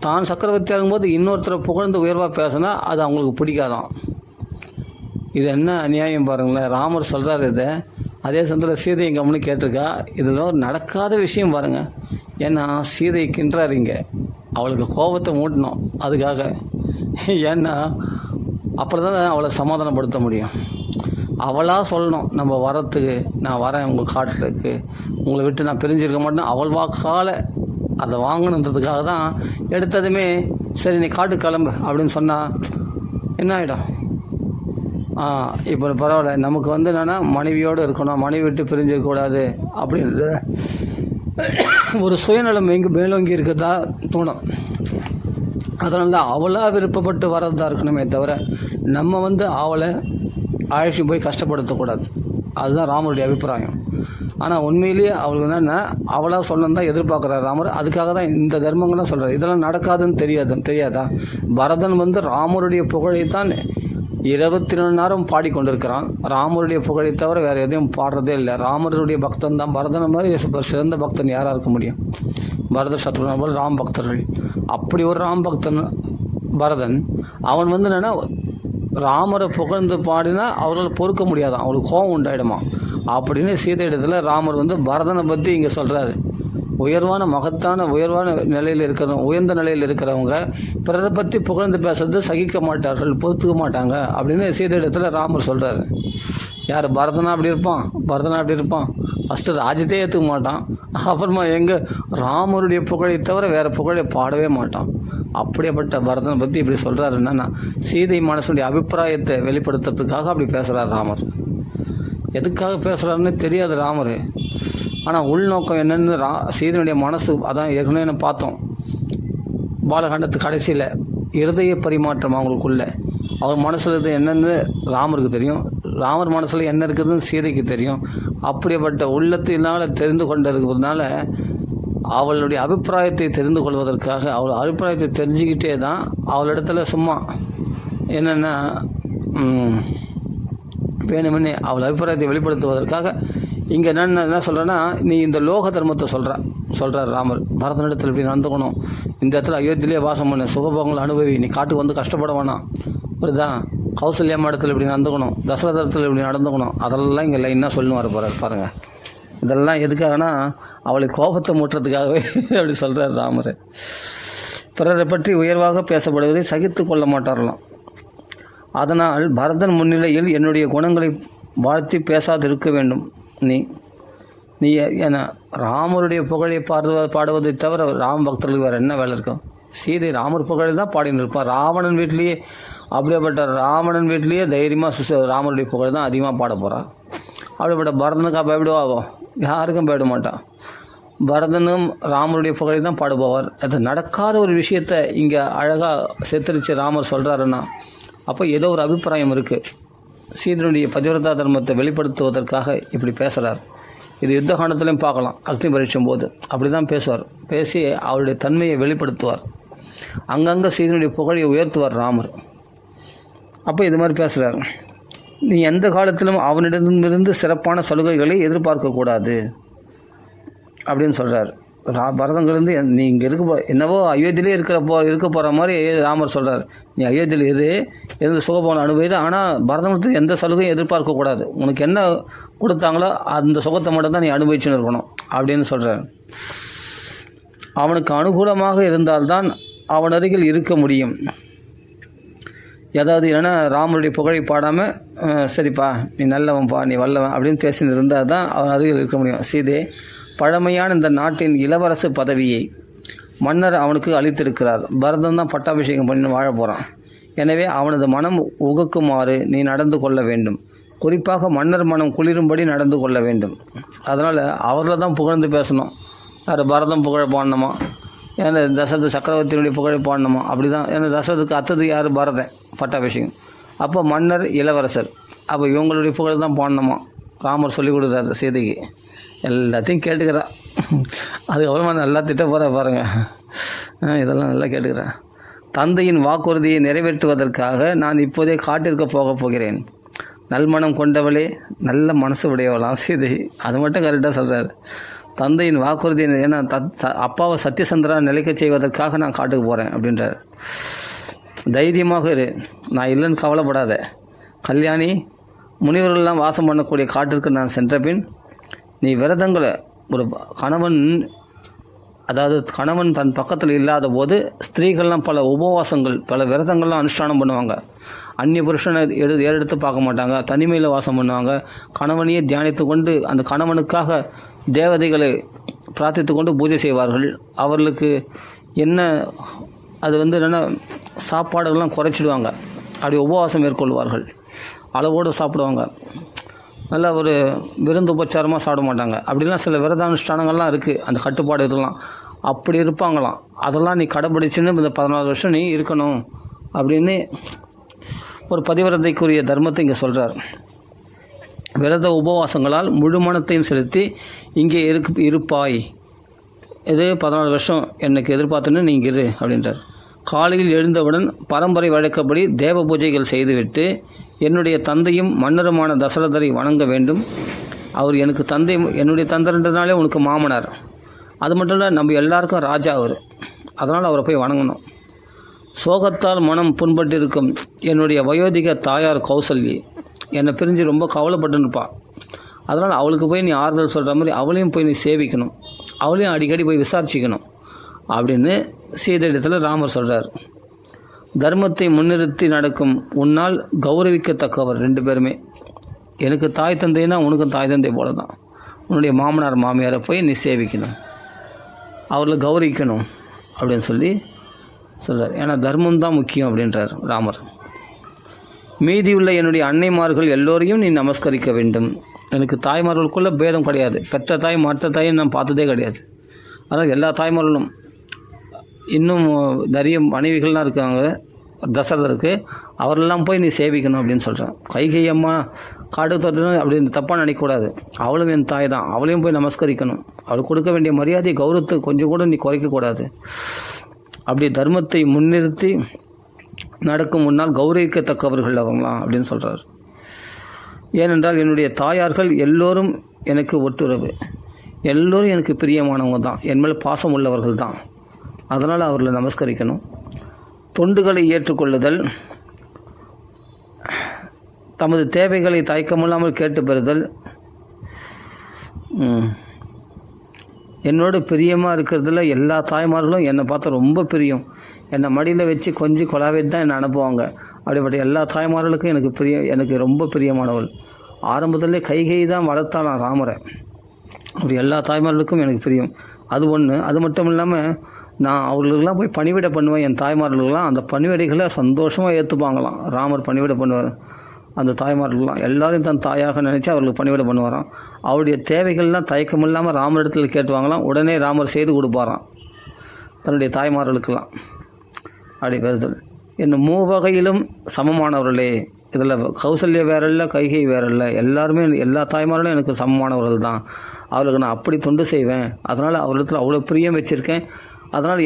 தான் சக்கரவர்த்தியாக இருக்கும்போது இன்னொருத்தரை புகழ்ந்து உயர்வாக பேசினா அது அவங்களுக்கு பிடிக்காதான். இது என்ன அநியாயம் பாருங்களேன். ராமர் சொல்கிறார் இதை, அதே சமயத்தில் சீதையை கவனி கேட்டிருக்கா. இதில் ஒரு நடக்காத விஷயம் பாருங்கள். ஏன்னா சீதை கின்றாருங்க, அவளுக்கு கோபத்தை மூட்டணும் அதுக்காக. ஏன்னா அப்புறம் தான் அவளை சமாதானப்படுத்த முடியும். அவளாக சொல்லணும் நம்ம வரத்துக்கு, நான் வரேன் உங்கள் காட்டுறதுக்கு, உங்களை விட்டு நான் பிரிஞ்சிருக்க மாட்டேன். அவள் வாக்கால் அதை வாங்கணுன்றதுக்காக தான் எடுத்ததுமே சரி நீ காட்டு கிளம்பு அப்படின்னு சொன்னால் என்ன ஆகிடும்? இப்போ பரவாயில்ல, நமக்கு வந்து என்னென்னா மனைவியோடு இருக்கணும், மனைவி விட்டு பிரிஞ்சிருக்கக்கூடாது அப்படின்றது ஒரு சுயநலம் எங்கே மேலோங்கி இருக்கிறதா தோணும். அதனால தான் அவளாக விருப்பப்பட்டு வர்றதா இருக்கணுமே தவிர நம்ம வந்து அவளை ஆயுஷி போய் கஷ்டப்படுத்தக்கூடாது. அதுதான் ராமருடைய அபிப்பிராயம். ஆனால் உண்மையிலேயே அவளுக்கு என்னென்னா அவளாக சொல்லணும் தான் எதிர்பார்க்குறாரு ராமர். அதுக்காக தான் இந்த தர்மங்கள்லாம் சொல்கிறார். இதெல்லாம் நடக்காதுன்னு தெரியாதா? பரதன் வந்து ராமருடைய புகழைத்தான் 24 நேரம் பாடிக்கொண்டிருக்கிறான். ராமருடைய புகழை தவிர வேறு எதையும் பாடுறதே இல்லை. ராமருடைய பக்தன் தான். பரதன் மாதிரி சிறந்த பக்தன் யாராக இருக்க முடியும்? பரத சத்ருகன் போல் ராம் பக்தர்கள். அப்படி ஒரு ராம் பக்தன் பரதன். அவன் வந்து என்னென்னா ராமரை புகழ்ந்து பாடினா அவரால் பொறுக்க முடியாதான், அவளுக்கு கோபம் உண்டாயிடுமா அப்படின்னு சீதை இடத்துல ராமர் வந்து பரதனை பற்றி இங்கே சொல்கிறாரு. உயர்வான நிலையில் உயர்ந்த நிலையில் இருக்கிறவங்க பிறரை பற்றி புகழ்ந்து பேசுறது சகிக்க மாட்டார்கள், பொறுத்துக்க மாட்டாங்க அப்படின்னு சீதை இடத்துல ராமர் சொல்கிறாரு. யார் பரதனா அப்படி இருப்பான்? ஃபஸ்ட்டு ராஜ்யத்தையே ஏற்றுக்க மாட்டான். அப்புறமா எங்கே ராமருடைய புகழை தவிர வேறு புகழை பாடவே மாட்டான். அப்படியேப்பட்ட பரதனை பற்றி இப்படி சொல்கிறாருன்னா சீதை மனசுடைய அபிப்பிராயத்தை வெளிப்படுத்துறதுக்காக அப்படி பேசுகிறார் ராமர். எதுக்காக பேசுகிறாருன்னு தெரியாது ராமர். ஆனால் உள்நோக்கம் என்னென்னு சீதையினுடைய மனசு, அதான் ஏற்கனவே நான் பார்த்தோம் பாலகாண்டத்து கடைசியில் இருதய பரிமாற்றம் அவங்களுக்குள்ள. அவர் மனசில் இது என்னென்னு ராமருக்கு தெரியும், ராமர் மனசில் என்ன இருக்குதுன்னு சீதைக்கு தெரியும். அப்படிப்பட்ட உள்ளத்தினால் தெரிந்து கொண்டு இருக்கிறதுனால அவளுடைய அபிப்பிராயத்தை தெரிந்து கொள்வதற்காக அவள் அபிப்பிராயத்தை தெரிஞ்சுக்கிட்டே தான் அவளிடத்துல சும்மா என்னென்னா வேணுமென்னே அவள் அபிப்பிராயத்தை வெளிப்படுத்துவதற்காக இங்கே என்ன சொல்கிறேன்னா, நீ இந்த லோக தர்மத்தை சொல்கிறார் ராமர். பரதனிடத்தில் இப்படி நடந்துக்கணும், இந்த இடத்துல அயோத்தியிலே வாசம் பண்ண சுகபோகங்களை அனுபவி, நீ காட்டுக்கு வந்து கஷ்டப்பட வேணாம், புரியுதா? கௌசல்யா இடத்துல இப்படி நடந்துக்கணும், தசரதத்தில் இப்படி நடந்துக்கணும், அதெல்லாம் இங்கே லைனாக சொல்லுவார் பாருங்கள். இதெல்லாம் எதுக்காகனா அவளை கோபத்தை மூட்டுறதுக்காகவே அப்படி சொல்கிறார் ராமர். பிறரை பற்றி உயர்வாக பேசப்படுவதை சகித்து கொள்ள மாட்டாரலாம். அதனால் பரதன் முன்னிலையில் என்னுடைய குணங்களை வாழ்த்தி பேசாதிருக்க வேண்டும். நீ என ராமருடைய புகழை பாடுவதை தவிர ராம பக்தர்களுக்கு வேறு என்ன வேலை இருக்கும்? சீதை ராமர் புகழை தான் பாடின்னு இருப்பான். ராவணன் வீட்லேயே தைரியமாக ராமருடைய புகழை தான் அதிகமாக பாட போகிறான். அப்படிப்பட்ட பரதனுக்கா பயப்படுவாகும்? யாருக்கும் பயப்பட மாட்டான். பரதனும் ராமருடைய புகழை தான் பாடுபவர். அது நடக்காத ஒரு விஷயத்தை இங்கே அழகாக சித்தரித்து ராமர் சொல்கிறாருன்னா அப்போ ஏதோ ஒரு அபிப்பிராயம் இருக்குது. சீதனுடைய பதிவிரதா தர்மத்தை வெளிப்படுத்துவதற்காக இப்படி பேசுகிறார். இது யுத்த காண்டத்துலையும் பார்க்கலாம். அக்னி பரீட்சம் போது அப்படி தான் பேசுவார். பேசி அவருடைய தன்மையை வெளிப்படுத்துவார். அங்கங்கே சீதனுடைய புகழை உயர்த்துவார் ராமர். அப்போ இது மாதிரி பேசுகிறார். நீ எந்த காலத்திலும் அவனிடமிருந்து சிறப்பான சலுகைகளை எதிர்பார்க்கக்கூடாது அப்படின்னு சொல்கிறார். பரதங்கிலிருந்து நீ இங்கே என்னவோ அயோத்தியிலே இருக்க போகிற மாதிரி ராமர் சொல்கிறார். நீ அயோத்தியில் எது சுகபோன அனுபவிது, ஆனால் பரதங்களுக்கு எந்த சலுகையும் எதிர்பார்க்கக்கூடாது. உனக்கு என்ன கொடுத்தாங்களோ அந்த சுகத்தை மட்டும் தான் நீ அனுபவிச்சுன்னு இருக்கணும் அப்படின்னு சொல்கிறார். அவனுக்கு அனுகூலமாக இருந்தால்தான் அவன் அருகில் இருக்க முடியும். ஏதாவது ஏன்னா ராமருடைய புகழை பாடாமல் சரிப்பா நீ நல்லவன்ப்பா நீ வல்லவன் அப்படின்னு பேசின்னு இருந்தால் தான் அவன் அருகில் இருக்க முடியும். சீதே, பழமையான இந்த நாட்டின் இளவரசு பதவியை மன்னர் அவனுக்கு அளித்திருக்கிறார். பரதன் தான் பட்டாபிஷேகம் பண்ணி வாழ போகிறான். எனவே அவனது மனம் உகக்குமாறு நீ நடந்து கொள்ள வேண்டும். குறிப்பாக மன்னர் மனம் குளிரும்படி நடந்து கொள்ள வேண்டும். அதனால் அவரில் தான் புகழ்ந்து பேசணும். யார் பரதம் புகழ் பாடணுமா? ஏன்னா தசரத சக்கரவர்த்தியினுடைய புகழை பாடணுமா? அப்படி தான். ஏன்னா தசரதுக்கு அத்தது யார்? பரதன் பட்டாபிஷேகம். அப்போ மன்னர் இளவரசர், அப்போ இவங்களுடைய புகழ் தான் பாடணுமா? ராமர் சொல்லிக் கொடுக்குறாரு சீதைக்கு. எல்லாத்தையும் கேட்டுக்கிறா. அதுக்கப்புறமா நல்லா திட்ட போகிற பாருங்கள். இதெல்லாம் நல்லா கேட்டுக்கிறேன். தந்தையின் வாக்குறுதியை நிறைவேற்றுவதற்காக நான் இப்போதே காட்டிற்கு போகப் போகிறேன். நல்மனம் கொண்டவளே, நல்ல மனசு உடையவளாம் சீதை. அது மட்டும் கரெக்டாக சொல்கிறார். தந்தையின் வாக்குறுதியை ஏன்னா அப்பாவை சத்தியசந்திரா நிலைக்க செய்வதற்காக நான் காட்டுக்கு போகிறேன் அப்படின்றார். தைரியமாக இரு, நான் இல்லைன்னு கவலைப்படாத. கல்யாணி, முனிவர்கள்லாம் வாசம் பண்ணக்கூடிய காட்டிற்கு நான் சென்ற பின் நீ விரதங்களை ஒரு கணவன் அதாவது கணவன் தன் பக்கத்தில் இல்லாத போது ஸ்திரீகள்லாம் பல உபவாசங்கள் பல விரதங்கள்லாம் அனுஷ்டானம் பண்ணுவாங்க. அந்நிய புருஷனை ஏறெடுத்து பார்க்க மாட்டாங்க, தனிமையில் வாசம் பண்ணுவாங்க. கணவனையே தியானித்து கொண்டு அந்த கணவனுக்காக தேவதைகளை பிரார்த்தித்து கொண்டு பூஜை செய்வார்கள். அவர்களுக்கு என்ன அது வந்து என்னென்னா சாப்பாடுகள்லாம் குறைச்சிடுவாங்க. அப்படி உபவாசம் மேற்கொள்வார்கள். அளவோடு சாப்பிடுவாங்க. நல்லா ஒரு விருந்து உபச்சாரமாக சாப்பிட மாட்டாங்க. அப்படிலாம் சில விரதானுஷ்டானங்கள்லாம் இருக்குது, அந்த கட்டுப்பாடு இதெல்லாம் அப்படி இருப்பாங்களாம். அதெல்லாம் நீ கடைப்பிடிச்சுன்னு இந்த 14 வருஷம் நீ இருக்கணும் அப்படின்னு ஒரு பதிவிரதைக்குரிய தர்மத்தை இங்கே சொல்கிறார். விரத உபவாசங்களால் முழு மனத்தையும் செலுத்தி இங்கே இருப்பாய். இது 14 வருஷம் எனக்கு எதிர்பார்த்துன்னு நீங்கள் இரு அப்படின்றார். காலையில் எழுந்தவுடன் பரம்பரை வழக்கப்படி தேவ பூஜைகள் செய்துவிட்டு என்னுடைய தந்தையும் மன்னருமான தசரதரை வணங்க வேண்டும். அவர் எனக்கு தந்தை, என்னுடைய தந்தைன்றதுனாலே உனக்கு மாமனார். அது மட்டும் இல்லை, நம்ம எல்லாருக்கும் ராஜா அவர். அதனால் அவரை போய் வணங்கணும். சோகத்தால் மனம் புண்பட்டிருக்கும் என்னுடைய வயோதிக தாயார் கௌசல்யி என்னை பிரிஞ்சு ரொம்ப கவலைப்பட்டுருப்பாள். அதனால் அவளுக்கு போய் நீ ஆறுதல் சொல்கிற மாதிரி அவளையும் போய் நீ சேவிக்கணும், அவளையும் அடிக்கடி போய் விசாரிச்சிக்கணும் அப்படின்னு சீதையிடத்தில் ராமர் சொல்கிறார். தர்மத்தை முன்னிறுத்தி நடக்கும் உன்னால் கௌரவிக்கத்தக்கவர் 2 பேருமே. எனக்கு தாய் தந்தைன்னா உனக்கும் தாய் தந்தை போல தான். உன்னுடைய மாமனார் மாமியாரை போய் நீ சேவிக்கணும், அவர்களை கௌரவிக்கணும் அப்படின்னு சொல்லி சொல்கிறார். ஏன்னா தர்மம் தான் முக்கியம் அப்படின்றார் ராமர். மீதியுள்ள என்னுடைய அன்னைமார்கள் எல்லோரையும் நீ நமஸ்கரிக்க வேண்டும். எனக்கு தாய்மார்களுக்குள்ள பேதம் கிடையாது. பெற்ற தாய் மற்ற தாயை நான் பார்த்ததே கிடையாது. அதனால் எல்லா தாய்மார்களும், இன்னும் நிறைய மனைவிகள்லாம் இருக்காங்க தசரதருக்கு, அவரெல்லாம் போய் நீ சேவிக்கணும் அப்படின்னு சொல்கிறேன். கைகை அம்மா காடு தோற்றணும் அப்படின்னு தப்பாக நினைக்கக்கூடாது. அவளும் என் தாய் தான், அவளையும் போய் நமஸ்கரிக்கணும். அவளுக்கு கொடுக்க வேண்டிய மரியாதை கௌரவத்தை கொஞ்சம் கூட நீ குறைக்கக்கூடாது. அப்படி தர்மத்தை முன்னிறுத்தி நடக்கும் முன்னால் கௌரவிக்கத்தக்கவர்கள் அவங்களாம் அப்படின்னு சொல்கிறார். ஏனென்றால் என்னுடைய தாயார்கள் எல்லோரும் எனக்கு ஒட்டுறவு, எல்லோரும் எனக்கு பிரியமானவங்க தான், என் மேல் பாசம் உள்ளவர்கள் தான். அதனால் அவர்களை நமஸ்கரிக்கணும். தொண்டுகளை ஏற்றுக்கொள்ளுதல், தமது தேவைகளை தயக்கமில்லாமல் கேட்டு பெறுதல், என்னோட பிரியமாக இருக்கிறதுல எல்லா தாய்மார்களும் என்னை பார்த்தா ரொம்ப பிரியம். என்னை மடியில் வச்சு கொஞ்சம் கொலாவிட்டு தான் என்னை அனுப்புவாங்க. அப்படிப்பட்ட எல்லா தாய்மார்களுக்கும் எனக்கு ரொம்ப பிரியமானவள். ஆரம்பத்திலே கைகை தான் வளர்த்தாலாம் ராமரை. அப்படி எல்லா தாய்மார்களுக்கும் எனக்கு பிரியம். அது ஒன்று. அது மட்டும் இல்லாமல் நான் அவர்களுக்கெல்லாம் போய் பணிவிடை பண்ணுவேன். என் தாய்மார்களுக்கெல்லாம் அந்த பணிவிடைகளை சந்தோஷமாக ஏற்றுப்பாங்களாம். ராமர் பணிவிடை பண்ணுவார். அந்த தாய்மார்கள்லாம் எல்லாரையும் தன் தாயாக நினச்சி அவர்களுக்கு பணிவிடை பண்ணுவாராம். அவருடைய தேவைகள்லாம் தயக்கம் இல்லாமல் ராமரிடத்தில் கேட்டுவாங்களாம். உடனே ராமர் செய்து கொடுப்பாராம் தன்னுடைய தாய்மார்களுக்கெல்லாம். அப்படி பெறுதல். இன்னும் 3 வகையிலும் சமமானவர்களே. இதில் கௌசல்யா வேற இல்லை, கைகை வேற இல்லை, எல்லாருமே எல்லா தாய்மார்களும் எனக்கு சமமானவர்கள் தான். அவர்களுக்கு நான் அப்படி தொண்டு செய்வேன். அதனால் அவர்களிடத்தில் அவ்வளோ பிரியம் வச்சுருக்கேன். அதனால்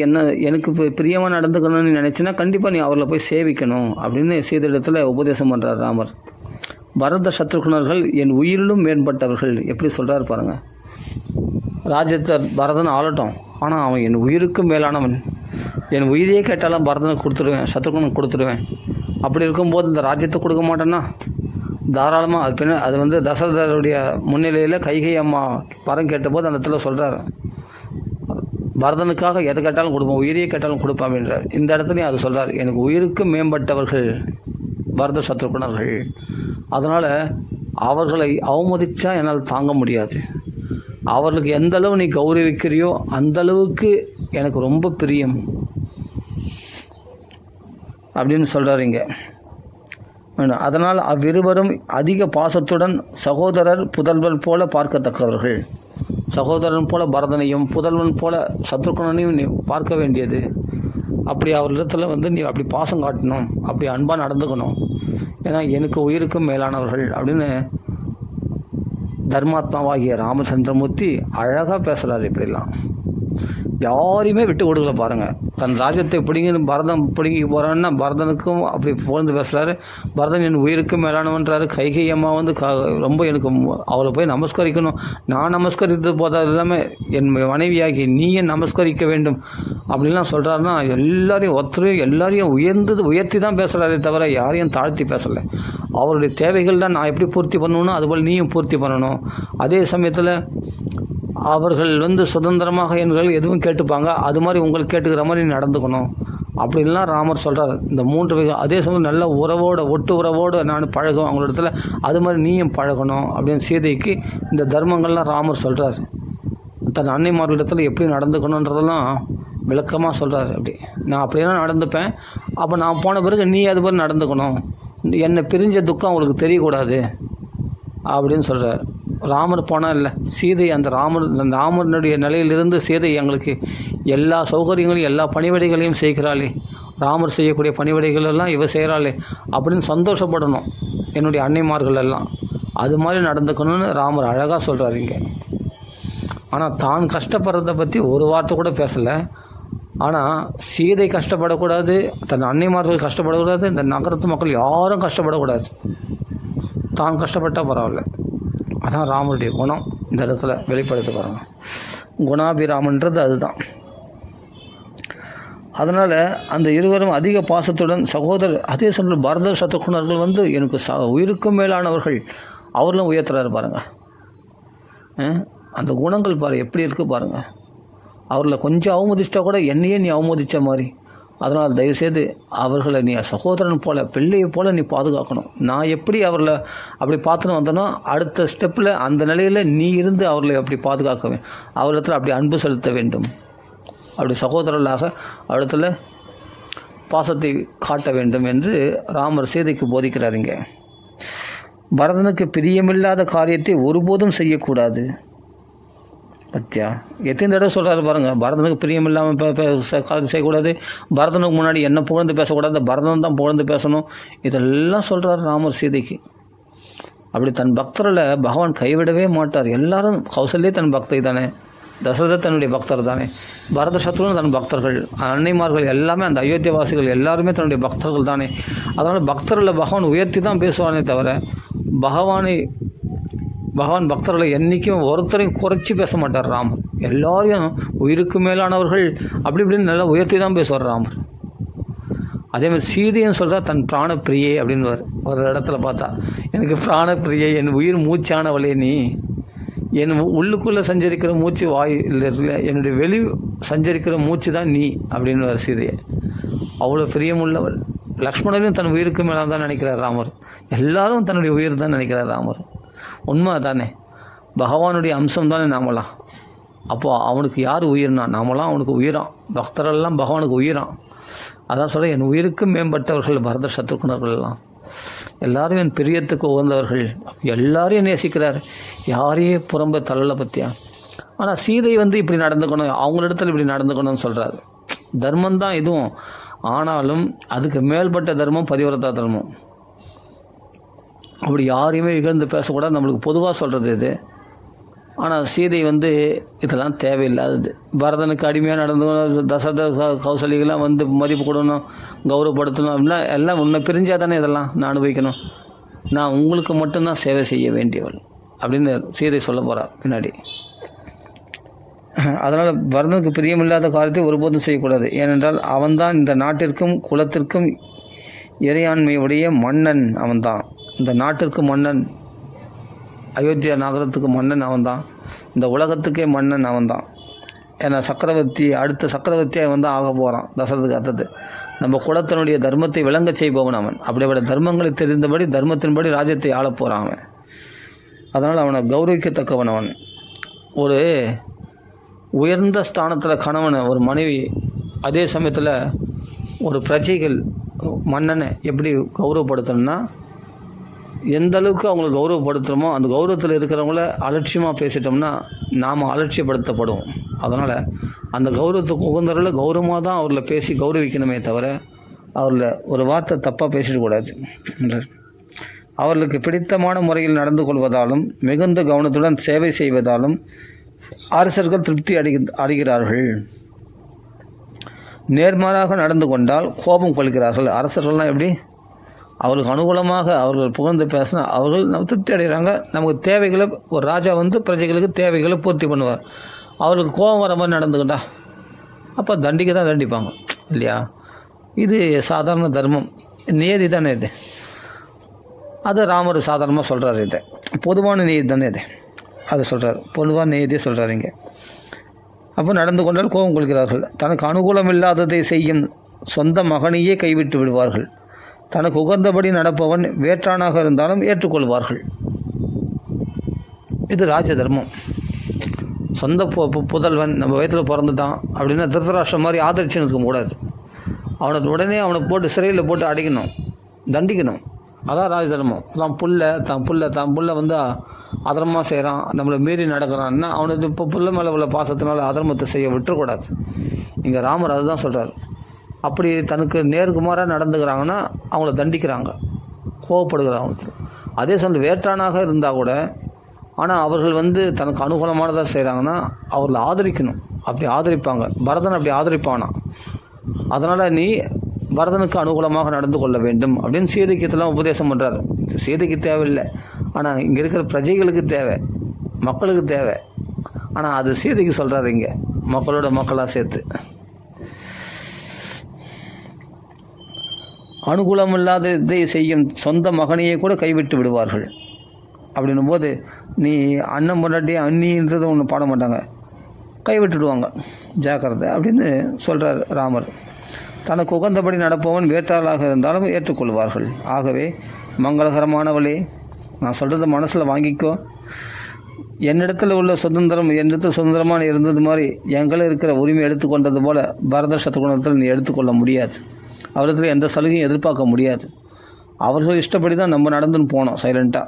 எனக்கு பிரியமாக நடந்துக்கணும்னு நினச்சின்னா கண்டிப்பாக நீ அவர்களை போய் சேவிக்கணும் அப்படின்னு சீதையிடத்தில் உபதேசம் பண்ணுறார் ராமர். பரத சத்ருகுணர்கள் என் உயிரிலும் மேம்பட்டவர்கள். எப்படி சொல்கிறார் பாருங்கள். ராஜ்யத்தை பரதன் ஆளட்டும், ஆனால் அவன் என் உயிருக்கு மேலானவன். என் உயிரையே கேட்டாலும் பரதனுக்கு கொடுத்துருவேன், சத்ருகுணனுக்கு கொடுத்துருவேன். அப்படி இருக்கும்போது இந்த ராஜ்யத்தை கொடுக்க மாட்டேன்னா தாராளமாக அது தசரதருடைய முன்னிலையில் கைகை அம்மா பரம் கேட்டபோது அந்த இடத்துல சொல்கிறார், பரதனுக்காக எதை கேட்டாலும் கொடுப்போம், உயிரையே கேட்டாலும் கொடுப்பேன் அப்படின்றார். இந்த இடத்துலையும் அது சொல்கிறார், எனக்கு உயிருக்கு மேம்பட்டவர்கள் பரத சத்ருகுணர்கள். அதனால் அவர்களை அவமதித்தா என்னால் தாங்க முடியாது. அவர்களுக்கு எந்த அளவு நீ கௌரவிக்கிறியோ அந்த அளவுக்கு எனக்கு ரொம்ப பிரியம் அப்படின்னு சொல்கிறாருங்க. அதனால் அவ்விருவரும் அதிக பாசத்துடன் சகோதரர் புதல்வர் போல பார்க்கத்தக்கவர்கள். சகோதரன் போல பரதனையும் புதல்வன் போல சத்ருகுணனையும் நீ பார்க்க வேண்டியது. அப்படி அவர்களிடத்தில் நீ அப்படி பாசம் காட்டணும், அப்படி அன்பாக நடந்துக்கணும். ஏன்னா எனக்கு உயிருக்கும் மேலானவர்கள் அப்படின்னு தர்மாத்மாவாகிய ராமச்சந்திரமூர்த்தி அழகாக பேசுகிறார். இப்படிலாம் யாரையுமே விட்டு கொடுக்கல பாருங்கள். தன் ராஜ்யத்தை பரதம் பிடுங்கி போகிறான்னா பரதனுக்கும் அப்படி புகழ்ந்து பேசுகிறாரு. பரதன் என் உயிருக்கும் மேலானவன்றாரு. கைகை அம்மா ரொம்ப எனக்கு அவளை போய் நமஸ்கரிக்கணும். நான் நமஸ்கரித்தது போதாது இல்லாமல் என் மனைவியாகி நீயே நமஸ்கரிக்க வேண்டும் அப்படின்லாம் சொல்கிறாருன்னா எல்லாரையும் உயர்த்தி தான் பேசுகிறாரே தவிர யாரையும் தாழ்த்தி பேசலை. அவருடைய தேவைகள் தான் நான் எப்படி பூர்த்தி பண்ணணும்னோ அதுபோல் நீயும் பூர்த்தி பண்ணணும். அதே சமயத்தில் அவர்கள் வந்து சுதந்திரமாக என்கள் எதுவும் கேட்டுப்பாங்க, அது மாதிரி உங்களுக்கு கேட்டுக்கிற மாதிரி நடந்துக்கணும் அப்படின்லாம் ராமர் சொல்கிறார். இந்த 3 வகை. அதே சமயம் நல்ல உறவோடு ஒட்டு உறவோடு நான் பழகும் அவங்களோட இடத்துல, அது மாதிரி நீயும் பழகணும் அப்படின்னு சீதைக்கு இந்த தர்மங்கள்லாம் ராமர் சொல்கிறார். தன் அன்னைமார்களிடத்தில் எப்படி நடந்துக்கணுன்றதெல்லாம் விளக்கமாக சொல்கிறார். அப்படி நான் அப்படியெல்லாம் நடந்துப்பேன், அப்போ நான் போன பிறகு நீ அது மாதிரி நடந்துக்கணும், என்னை பிரிஞ்ச துக்கம் அவங்களுக்கு தெரியக்கூடாது அப்படின்னு சொல்கிறார். ராமர் போனால் இல்லை, சீதை அந்த ராமனுடைய நிலையிலிருந்து சீதை எங்களுக்கு எல்லா சௌகரியங்களையும் எல்லா பணிவிடைகளையும் செய்கிறாளே, ராமர் செய்யக்கூடிய பணிவிடைகள் எல்லாம் இவ செய்கிறாளே அப்படின்னு சந்தோஷப்படணும் என்னுடைய அன்னைமார்கள் எல்லாம். அது மாதிரி நடந்துக்கணும்னு ராமர் அழகாக சொல்கிறார் இங்கே. ஆனால் தான் கஷ்டப்படுறதை பற்றி ஒரு வார்த்தை கூட பேசலை. ஆனால் சீதை கஷ்டப்படக்கூடாது, தன் அன்னைமார்கள் கஷ்டப்படக்கூடாது, இந்த நகரத்து மக்கள் யாரும் கஷ்டப்படக்கூடாது, தான் கஷ்டப்பட்டால் பரவாயில்ல. அதான் ராமருடைய குணம் இந்த இடத்துல வெளிப்படுத்த பாருங்க. குணாபிராமன்றது அதுதான். அதனால் அந்த இருவரும் அதிக பாசத்துடன் சகோதரர், அதே சமயம் பரத சத்ருக்னர்கள் வந்து எனக்கு உயிருக்கும் மேலானவர்கள், அவர்களும் உயர்த்துறாரு பாருங்கள். அந்த குணங்கள் பாரு எப்படி இருக்குது பாருங்கள். அவர்களை கொஞ்சம் அவமதிச்சிட்டா கூட என்னையே நீ அவமதித்த மாதிரி. அதனால் தயவுசெய்து அவர்களை நீ சகோதரன் போல் பிள்ளையை போல் நீ பாதுகாக்கணும். நான் எப்படி அவர்களை அப்படி பார்த்துன்னு வந்தனோ அடுத்த ஸ்டெப்பில் அந்த நிலையில் நீ இருந்து அவர்களை அப்படி பாதுகாக்க அவரிடத்தில் அப்படி அன்பு செலுத்த வேண்டும். அப்படி சகோதரர்களாக அவரிடத்தில் பாசத்தை காட்ட வேண்டும் என்று ராமர் சீதைக்கு போதிக்கிறாருங்க. பரதனுக்கு பிரியமில்லாத காரியத்தை ஒருபோதும் செய்யக்கூடாது. பத்தியா எத்தனை தடவை சொல்கிறாரு பாருங்கள். பரதனுக்கு பிரியம் இல்லாமல் செய்யக்கூடாது, பரதனுக்கு முன்னாடி என்ன புகழ்ந்து பேசக்கூடாது, பரதன் தான் புகழ்ந்து பேசணும், இதெல்லாம் சொல்கிறார் ராமர் சீதைக்கு. அப்படி தன் பக்தரில் பகவான் கைவிடவே மாட்டார். எல்லாரும் கௌசல்யே தன் பக்தை தானே, தசரதர் தன்னுடைய பக்தர் தானே, பரத சத்ருன்னு தன் பக்தர்கள், அன்னைமார்கள் எல்லாமே அந்த அயோத்தியவாசிகள் எல்லாருமே தன்னுடைய பக்தர்கள் தானே. அதனால் பக்தர்களில் பகவான் உயர்த்தி தான் பேசுவானே தவிர பகவான் பக்தர்களை என்றைக்கும் ஒருத்தரையும் குறைச்சி பேச மாட்டார் ராமர். எல்லாரையும் உயிருக்கு மேலானவர்கள் அப்படி இப்படின்னு நல்லா உயர்த்தி தான் பேசுவார் ராமர். அதேமாதிரி சீதையும் சொல்கிறார் தன் பிராணப்பிரியை அப்படின்னு ஒரு இடத்துல பார்த்தா, எனக்கு பிராணப்பிரியை, என் உயிர் மூச்சானவளே நீ, என் உள்ளுக்குள்ளே சஞ்சரிக்கிற மூச்சு வாயில் இருக்குல்ல, என்னுடைய வெளி சஞ்சரிக்கிற மூச்சு தான் நீ அப்படின்னு சீதையை. அவ்வளோ பிரியமுள்ளவள். லக்ஷ்மணரையும் தன் உயிருக்கு மேலே தான் நினைக்கிறார் ராமர். எல்லாரும் தன்னுடைய உயிர் தான் நினைக்கிறார் ராமர். உண்மை தானே, பகவானுடைய அம்சம் தானே நாமெல்லாம். அப்போது அவனுக்கு யார் உயிர்னா நாமெல்லாம் அவனுக்கு உயிரான், பக்தரெல்லாம் பகவானுக்கு உயிரான். அதான் சொல்ல, என் உயிருக்கு மேம்பட்டவர்கள் பரத சத்ருக்னர்கள் எல்லாம் எல்லாரும் என் பிரியத்துக்கு உகந்தவர்கள், எல்லாரையும் நேசிக்கிறார், யாரையே புறம்ப தள்ளலை பற்றியா. ஆனால் சீதை வந்து இப்படி நடந்துக்கணும், அவங்களிடத்தில் இப்படி நடந்துக்கணும்னு சொல்கிறாரு. தர்மம் தான் இதுவும், ஆனாலும் அதுக்கு மேல்பட்ட தர்மம் பதிவிரதா தர்மம். அப்படி யாரையுமே இகழ்ந்து பேசக்கூடாது, நம்மளுக்கு பொதுவாக சொல்கிறது இது. ஆனால் சீதை வந்து இதெல்லாம் தேவையில்லாதது. பரதனுக்கு அடிமையாக நடந்துக்கணும், தசரத கௌசல்யெல்லாம் வந்து மதிப்பு கொடுக்கணும், கௌரவப்படுத்தணும் அப்படின்னா எல்லாம் உன்னை பிரிஞ்சால் தானே இதெல்லாம் நான் அனுபவிக்கணும், நான் உங்களுக்கு மட்டும்தான் சேவை செய்ய வேண்டியவள் அப்படின்னு சீதை சொல்ல போகிறா பின்னாடி. அதனால் பரதனுக்கு பிரியமில்லாத காரியத்தை ஒருபோதும் செய்யக்கூடாது. ஏனென்றால் அவன்தான் இந்த நாட்டிற்கும் குலத்திற்கும் இறையாண்மையுடைய மன்னன். அவன்தான் இந்த நாட்டிற்கு மன்னன், அயோத்தியா நகரத்துக்கு மன்னன் அவன்தான், இந்த உலகத்துக்கே மன்னன் அவன்தான். ஏன்னா சக்கரவர்த்தி, அடுத்த சக்கரவர்த்தியாக வந்து ஆக போகிறான் தசரதுக்கு அடுத்தது. நம்ம குலத்தினுடைய தர்மத்தை விளங்க செய்பவன் அவன். அப்படிப்பட்ட தர்மங்களை தெரிந்தபடி தர்மத்தின்படி ராஜ்யத்தை ஆளப் போகிறான் அவன். அதனால் அவனை கௌரவிக்கத்தக்கவன் அவன். ஒரு உயர்ந்த ஸ்தானத்தில் கணவனை ஒரு மனைவி, அதே சமயத்தில் ஒரு பிரஜைகள் மன்னனை எப்படி கௌரவப்படுத்தணும்னா, எந்த அளவுக்கு அவங்களை கௌரவப்படுத்துகிறோமோ அந்த கௌரவத்தில் இருக்கிறவங்கள அலட்சியமாக பேசிட்டோம்னா நாம் அலட்சியப்படுத்தப்படுவோம். அதனால் அந்த கௌரவத்துக்கு உகந்தவர்களை கௌரவமாக தான் அவர்களை பேசி கௌரவிக்கணுமே தவிர அவர்களை ஒரு வார்த்தை தப்பாக பேசிடக்கூடாது. அவர்களுக்கு பிடித்தமான முறையில் நடந்து கொள்வதாலும் மிகுந்த கவனத்துடன் சேவை செய்வதாலும் அரசர்கள் திருப்தி அடைகிறார்கள். நேர்மாறாக நடந்து கொண்டால் கோபம் கொள்கிறார்கள். அரசர்கள்லாம் எப்படி அவர்களுக்கு அனுகூலமாக அவர்கள் புகழ்ந்து பேசினா அவர்கள் நம்ம திருப்தி அடைகிறாங்க. நமக்கு தேவைகளை, ஒரு ராஜா வந்து பிரஜைகளுக்கு தேவைகளை பூர்த்தி பண்ணுவார். அவர்களுக்கு கோபம் வர மாதிரி நடந்துக்கிட்டா அப்போ தண்டிக்க தான் தண்டிப்பாங்க இல்லையா. இது சாதாரண தர்மம், நியதி தானே இது. அது ராமர் சாதாரணமாக சொல்கிறார், இது பொதுவான நீதி தானே இது. அதை சொல்கிறார். பொதுவாக நேதியை சொல்கிறார் இங்கே. அப்போ நடந்து கொண்டால் கோபம் கொள்கிறார்கள். தனக்கு அனுகூலம் இல்லாததை செய்யும் சொந்த மகனையே கைவிட்டு விடுவார்கள். தனக்கு உகந்தபடி நடப்பவன் வேற்றானாக இருந்தாலும் ஏற்றுக்கொள்வார்கள். இது ராஜ தர்மம். சொந்த புதல்வன் நம்ம வயத்தில் பிறந்துட்டான் அப்படின்னா திருதராஷ்டிரம் மாதிரி ஆதரிச்சுன்னு இருக்கக்கூடாது. அவனை உடனே அவனை போட்டு சிறையில் போட்டு அடைக்கணும், தண்டிக்கணும். அதான் ராஜ தர்மம். தான் புள்ள வந்து அதர்மமாக செய்கிறான், நம்மளை மீறி நடக்கிறான்னா அவனுக்கு இப்போ புள்ள மேலே உள்ள பாசத்தினால அதர்மத்தை செய்ய விட்டுறக்கூடாது. இங்கே ராமர் அதுதான் சொல்கிறார். அப்படி தனக்கு நேர்குமாராக நடந்துக்கிறாங்கன்னா அவங்கள தண்டிக்கிறாங்க, கோவப்படுகிறாங்க. அதே சமயம் வேற்றானாக இருந்தால் கூட ஆனால் அவர்கள் வந்து தனக்கு அனுகூலமானதாக செய்கிறாங்கன்னா அவர்களை ஆதரிக்கணும். அப்படி ஆதரிப்பாங்க. பரதன் அப்படி ஆதரிப்பானா. அதனால் நீ பரதனுக்கு அனுகூலமாக நடந்து கொள்ள வேண்டும் அப்படின்னு சீதைக்கெல்லாம் உபதேசம் பண்ணுறாரு. சீதைக்கு தேவையில்லை, ஆனால் இங்கே இருக்கிற பிரஜைகளுக்கு தேவை, மக்களுக்கு தேவை. ஆனால் அது சீதைக்கு சொல்கிறாரு இங்கே, மக்களோட மக்களாக சேர்த்து. அனுகூலமில்லாத இதை செய்யும் சொந்த மகனையே கூட கைவிட்டு விடுவார்கள். அப்படின்னும் போது நீ அண்ணன் பொண்டாட்டி அண்ணின்றதை ஒன்று பாட மாட்டாங்க, கைவிட்டுடுவாங்க, ஜாக்கிரதை அப்படின்னு சொல்கிறார் ராமர். தனக்கு உகந்தபடி நடப்பவன் வேற்றாளாக இருந்தாலும் ஏற்றுக்கொள்வார்கள். ஆகவே மங்களகரமானவளே, நான் சொல்கிறத மனசில் வாங்கிக்கோ. என்னிடத்தில் உள்ள சுதந்திரம் என்னிடத்தில் சுதந்திரமான இருந்தது மாதிரி எங்களை இருக்கிற உரிமை எடுத்துக்கொண்டது போல் பரத சத்ருகுணத்தில் நீ எடுத்துக்கொள்ள முடியாது. அவரிடத்தில் எந்த சலுகையும் எதிர்பார்க்க முடியாது. அவர்கள் இஷ்டப்படி தான் நம்ம நடந்துன்னு போனோம் சைலண்ட்டாக.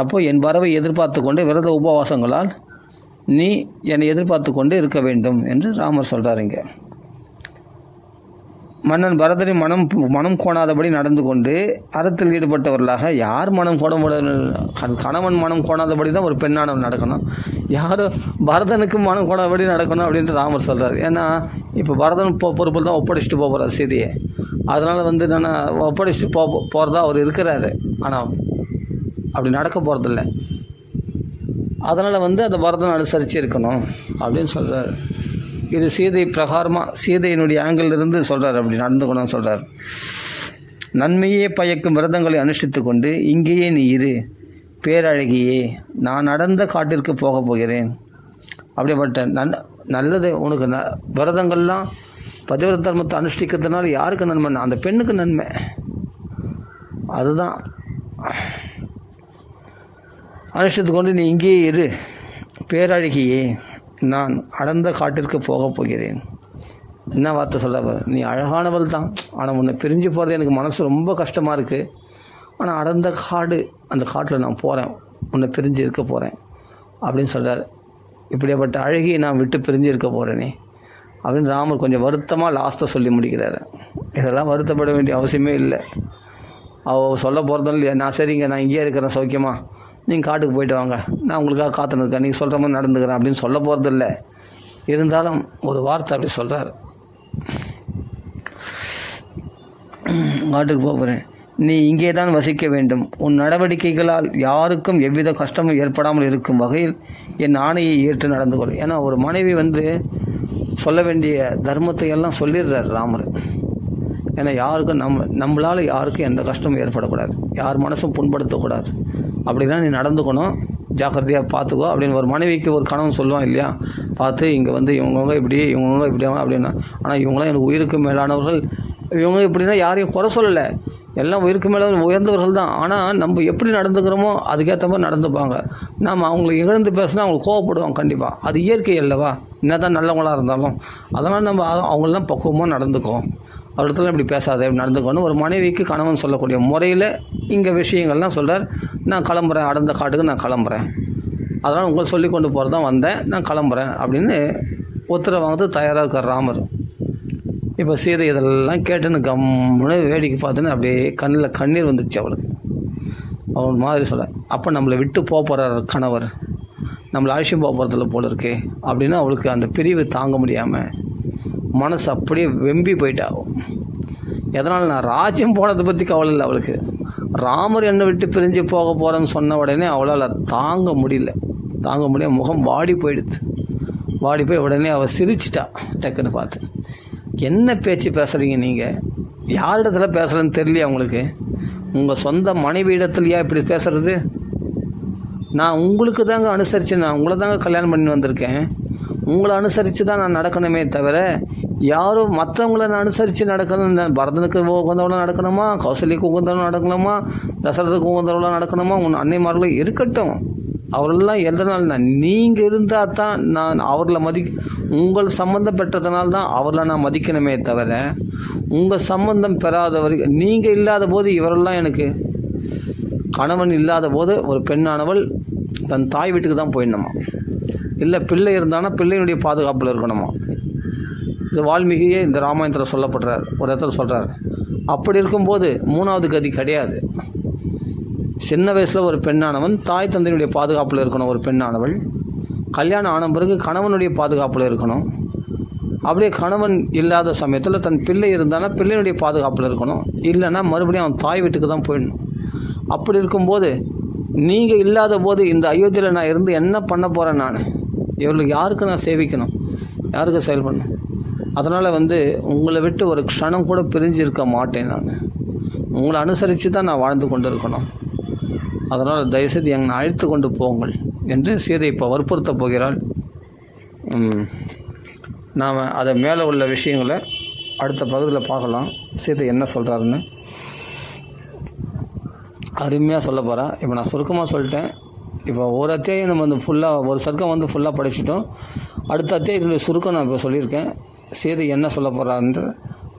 அப்போது என் வரவை எதிர்பார்த்து கொண்டு விரத உபவாசங்களால் நீ என்னை எதிர்பார்த்து கொண்டு இருக்க வேண்டும் என்று ராமர் சொல்கிறாருங்க. மன்னன் பரதரின் மனம் கோணாதபடி நடந்து கொண்டு அறத்தில் ஈடுபட்டவர்களாக யார் மனம் கணவன் மனம் கோணாதபடி தான் ஒரு பெண்ணானவன் நடக்கணும். யாரும் பரதனுக்கு மனம் கோணாதபடி நடக்கணும் அப்படின்ட்டு ராமர் சொல்கிறார். ஏன்னா இப்போ பரதன் பொறுப்பில் தான் ஒப்படைச்சிட்டு போகிறார் சீதையை. அதனால் வந்து நான் ஒப்படைச்சிட்டு போகிறதா அவர் இருக்கிறாரு, ஆனால் அப்படி நடக்க போகிறதில்ல. அதனால் வந்து அந்த பரதன் அனுசரித்து இருக்கணும் அப்படின்னு சொல்கிறார். இது சீதை பிரகாரமாக சீதையினுடைய ஆங்கிள் இருந்து சொல்கிறார், அப்படி நடந்துக்கணும்னு சொல்கிறார். நன்மையே பயக்கும் விரதங்களை அனுஷ்டித்து கொண்டு இங்கேயே நீ இரு பேரழகியே, நான் நடந்த காட்டிற்கு போகப் போகிறேன். அப்படிப்பட்ட நல்லது உனக்கு விரதங்கள்லாம் பதிவிரத தர்மத்தை அனுஷ்டிக்கிறதுனால யாருக்கு நன்மை? அந்த பெண்ணுக்கு நன்மை. அதுதான் அனுஷ்டித்து கொண்டு நீ இங்கேயே இரு பேரழகியே, நான் அடர்ந்த காட்டிற்கு போகப் போகிறேன். என்ன வார்த்தை சொல்கிற? நீ அழகானவள் தான், ஆனால் உன்னை பிரிஞ்சு போகிறது எனக்கு மனசு ரொம்ப கஷ்டமாக இருக்குது. ஆனால் அடர்ந்த காடு, அந்த காட்டில் நான் போகிறேன், உன்னை பிரிஞ்சு இருக்க போகிறேன் அப்படின்னு சொல்கிறார். இப்படியாப்பட்ட அழகியை நான் விட்டு பிரிஞ்சு இருக்க போகிறேனே அப்படின்னு ராமர் கொஞ்சம் வருத்தமாக லாஸ்ட்டாக சொல்லி முடிக்கிறாரு. இதெல்லாம் வருத்தப்பட வேண்டிய அவசியமே இல்லை. அவள் சொல்ல போகிறதும் இல்லையா, நான் சரிங்க நான் இங்கேயே இருக்கிறேன் சௌக்கியமாக, நீங்கள் காட்டுக்கு போயிட்டு வாங்க, நான் உங்களுக்காக காத்துன்னு இருக்கேன், நீங்கள் சொல்கிற மாதிரி நடந்துக்கிறேன் அப்படின்னு சொல்ல போகிறது இல்லை. இருந்தாலும் ஒரு வார்த்தை அப்படி சொல்கிறார். காட்டுக்கு போகிறேன், நீ இங்கே தான் வசிக்க வேண்டும். உன் நடவடிக்கைகளால் யாருக்கும் எவ்வித கஷ்டமும் ஏற்படாமல் இருக்கும் வகையில் என் ஆணையை ஏற்று நடந்து கொள். ஏன்னா ஒரு மனைவி வந்து சொல்ல வேண்டிய தர்மத்தை எல்லாம் சொல்லிடுறார் ராமர். ஏன்னா யாருக்கும் நம்மளால் யாருக்கும் எந்த கஷ்டமும் ஏற்படக்கூடாது, யார் மனசும் புண்படுத்தக்கூடாது. அப்படின்னா நீ நடந்துக்கணும், ஜாக்கிரதையாக பார்த்துக்கோ அப்படின்னு ஒரு மனைவிக்கு ஒரு கணவன் சொல்லுவான் இல்லையா, பார்த்து இங்கே வந்து இவங்கவுங்க இப்படி இவங்கவுங்க இப்படி அப்படின்னா. ஆனால் இவங்களாம் எனக்கு உயிருக்கு மேலானவர்கள், இவங்க இப்படின்னா யாரையும் குறை சொல்லலை, எல்லாம் உயிருக்கு மேலே உயர்ந்தவர்கள் தான். ஆனால் நம்ம எப்படி நடந்துக்கிறோமோ அதுக்கேற்ற மாதிரி நடந்துப்பாங்க. நம்ம அவங்களை இழந்து பேசினா அவங்களுக்கு கோவப்படுவாங்க கண்டிப்பாக. அது இயற்கை அல்லவா, என்ன தான் நல்லவங்களாக இருந்தாலும். அதனால் நம்ம அவங்களெலாம் பக்குவமாக நடந்துக்குவோம். அவர்கிட்ட இப்படி பேசாத, இப்படி நடந்துக்கணும் ஒரு மனைவிக்கு கணவன் சொல்லக்கூடிய முறையில் இங்கே விஷயங்கள்லாம் சொல்கிறார். நான் கிளம்புறேன், அடர்ந்த காட்டுக்கு நான் கிளம்புறேன், அதனால் உங்களை சொல்லி கொண்டு போகிறது தான் வந்தேன், நான் கிளம்புறேன் அப்படின்னு உத்தரவு வாங்கிறது தயாராக இருக்கார் ராமர். இப்போ சீதை இதெல்லாம் கேட்டுன்னு கம்முன்னு வேடிக்கை பார்த்துன்னு அப்படியே கண்ணில் கண்ணீர் வந்துடுச்சு அவளுக்கு. அவன் மாதிரி சொல்ல, அப்போ நம்மளை விட்டு போகிறார் கணவர், நம்மளை அழிச்சும் போகிறதில்ல போல இருக்கே அப்படின்னு அவளுக்கு அந்த பிரிவு தாங்க முடியாமல் மனசு அப்படியே வெம்பி போயிட்டாகும். எதனால் நான் ராஜ்யம் போனதை பற்றி கவலை இல்லை அவளுக்கு, ராமர் என்னை விட்டு பிரிஞ்சு போக போகிறேன்னு சொன்ன உடனே அவளால் தாங்க முடியாம முகம் வாடி போயிடுது. வாடி போய் உடனே அவள் சிரிச்சிட்டா. டக்குன்னு பார்த்து, என்ன பேச்சு பேசுகிறீங்க நீங்கள், யாரிடத்துல பேசுகிறேன்னு தெரியலையா உங்களுக்கு, உங்கள் சொந்த மனைவி இடத்துலையா இப்படி பேசுகிறது நான் உங்களுக்கு தாங்க அனுசரித்து நான் உங்களை தாங்க கல்யாணம் பண்ணி வந்திருக்கேன். உங்களை அனுசரித்து தான் நான் நடக்கணுமே தவிர யாரும் மற்றவங்கள நான் அனுசரித்து நடக்கணும். நான் பரதனுக்கு உகந்தவளாக நடக்கணுமா, கௌசல்யக்கு உகந்தவளாக நடக்கணுமா, தசரதுக்கு உகந்தவளாக நடக்கணுமா, உன் அன்னைமார்களும் இருக்கட்டும். அவர்களெல்லாம் எதனால் நீங்கள் இருந்தால் தான் நான் அவர்களை உங்கள் சம்மந்தம் பெற்றதுனால தான் அவர்களை நான் மதிக்கணுமே தவிர உங்கள் சம்பந்தம் பெறாத வரைக்கும் நீங்கள் இல்லாத போது இவரெல்லாம் எனக்கு கணவன் இல்லாத போது ஒரு பெண்ணானவள் தன் தாய் வீட்டுக்கு தான் போயிடணுமா, இல்லை பிள்ளை இருந்தானா பிள்ளையினுடைய பாதுகாப்பில் இருக்கணுமா. இது வால்மீகியே இந்த ராமாயணத்தில் சொல்லப்படுறார், ஒரு இடத்துல சொல்கிறார். அப்படி இருக்கும்போது மூணாவது கதி கிடையாது. சின்ன வயசில் ஒரு பெண்ணானவன் தாய் தந்தையினுடைய பாதுகாப்பில் இருக்கணும். ஒரு பெண்ணானவள் கல்யாணம் ஆன பிறகு கணவனுடைய பாதுகாப்பில் இருக்கணும். அப்படியே கணவன் இல்லாத சமயத்தில் தன் பிள்ளை இருந்தானா பிள்ளையினுடைய பாதுகாப்பில் இருக்கணும். இல்லைன்னா மறுபடியும் அவன் தாய் வீட்டுக்கு தான் போயிடணும். அப்படி இருக்கும்போது நீங்கள் இல்லாத போது இந்த அயோத்தியில் நான் இருந்து என்ன பண்ண போகிறேன்? நான் இவர்களுக்கு யாருக்கு நான் சேவிக்கணும், யாருக்கு செயல்படணும்? அதனால் உங்களை விட்டு ஒரு க்ஷணம் கூட பிரிஞ்சு இருக்க மாட்டேன். நான் உங்களை அனுசரித்து தான் நான் வாழ்ந்து கொண்டு இருக்கணும். அதனால் தயவுசெய்து என்னை அழைத்து கொண்டு போங்கள் என்று சீதை இப்போ வற்புறுத்த போகிறாள். நாம் அதை மேலே உள்ள விஷயங்களை அடுத்த பகுதியில் பார்க்கலாம். சீதை என்ன சொல்கிறாருன்னு அருமையாக சொல்ல போகிறா. இப்போ நான் சுருக்கமாக சொல்லிட்டேன். இப்போ ஒரு அத்தியாயம் நம்ம ஃபுல்லாக ஒரு சர்க்கம் ஃபுல்லாக படிச்சிட்டோம். அடுத்த அத்தியாயத்தினுடைய சுருக்கம் நான் இப்போ சொல்லியிருக்கேன். சீதை என்ன சொல்ல போகிறான்னு,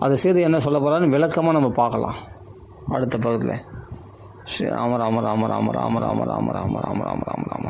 அதை சீதை என்ன சொல்ல போகிறான்னு விளக்கமாக நம்ம பார்க்கலாம் அடுத்த பகுதியில். ராம ராம ராம ராம ராம ராம ராம ராம ராம ராம ராம ராம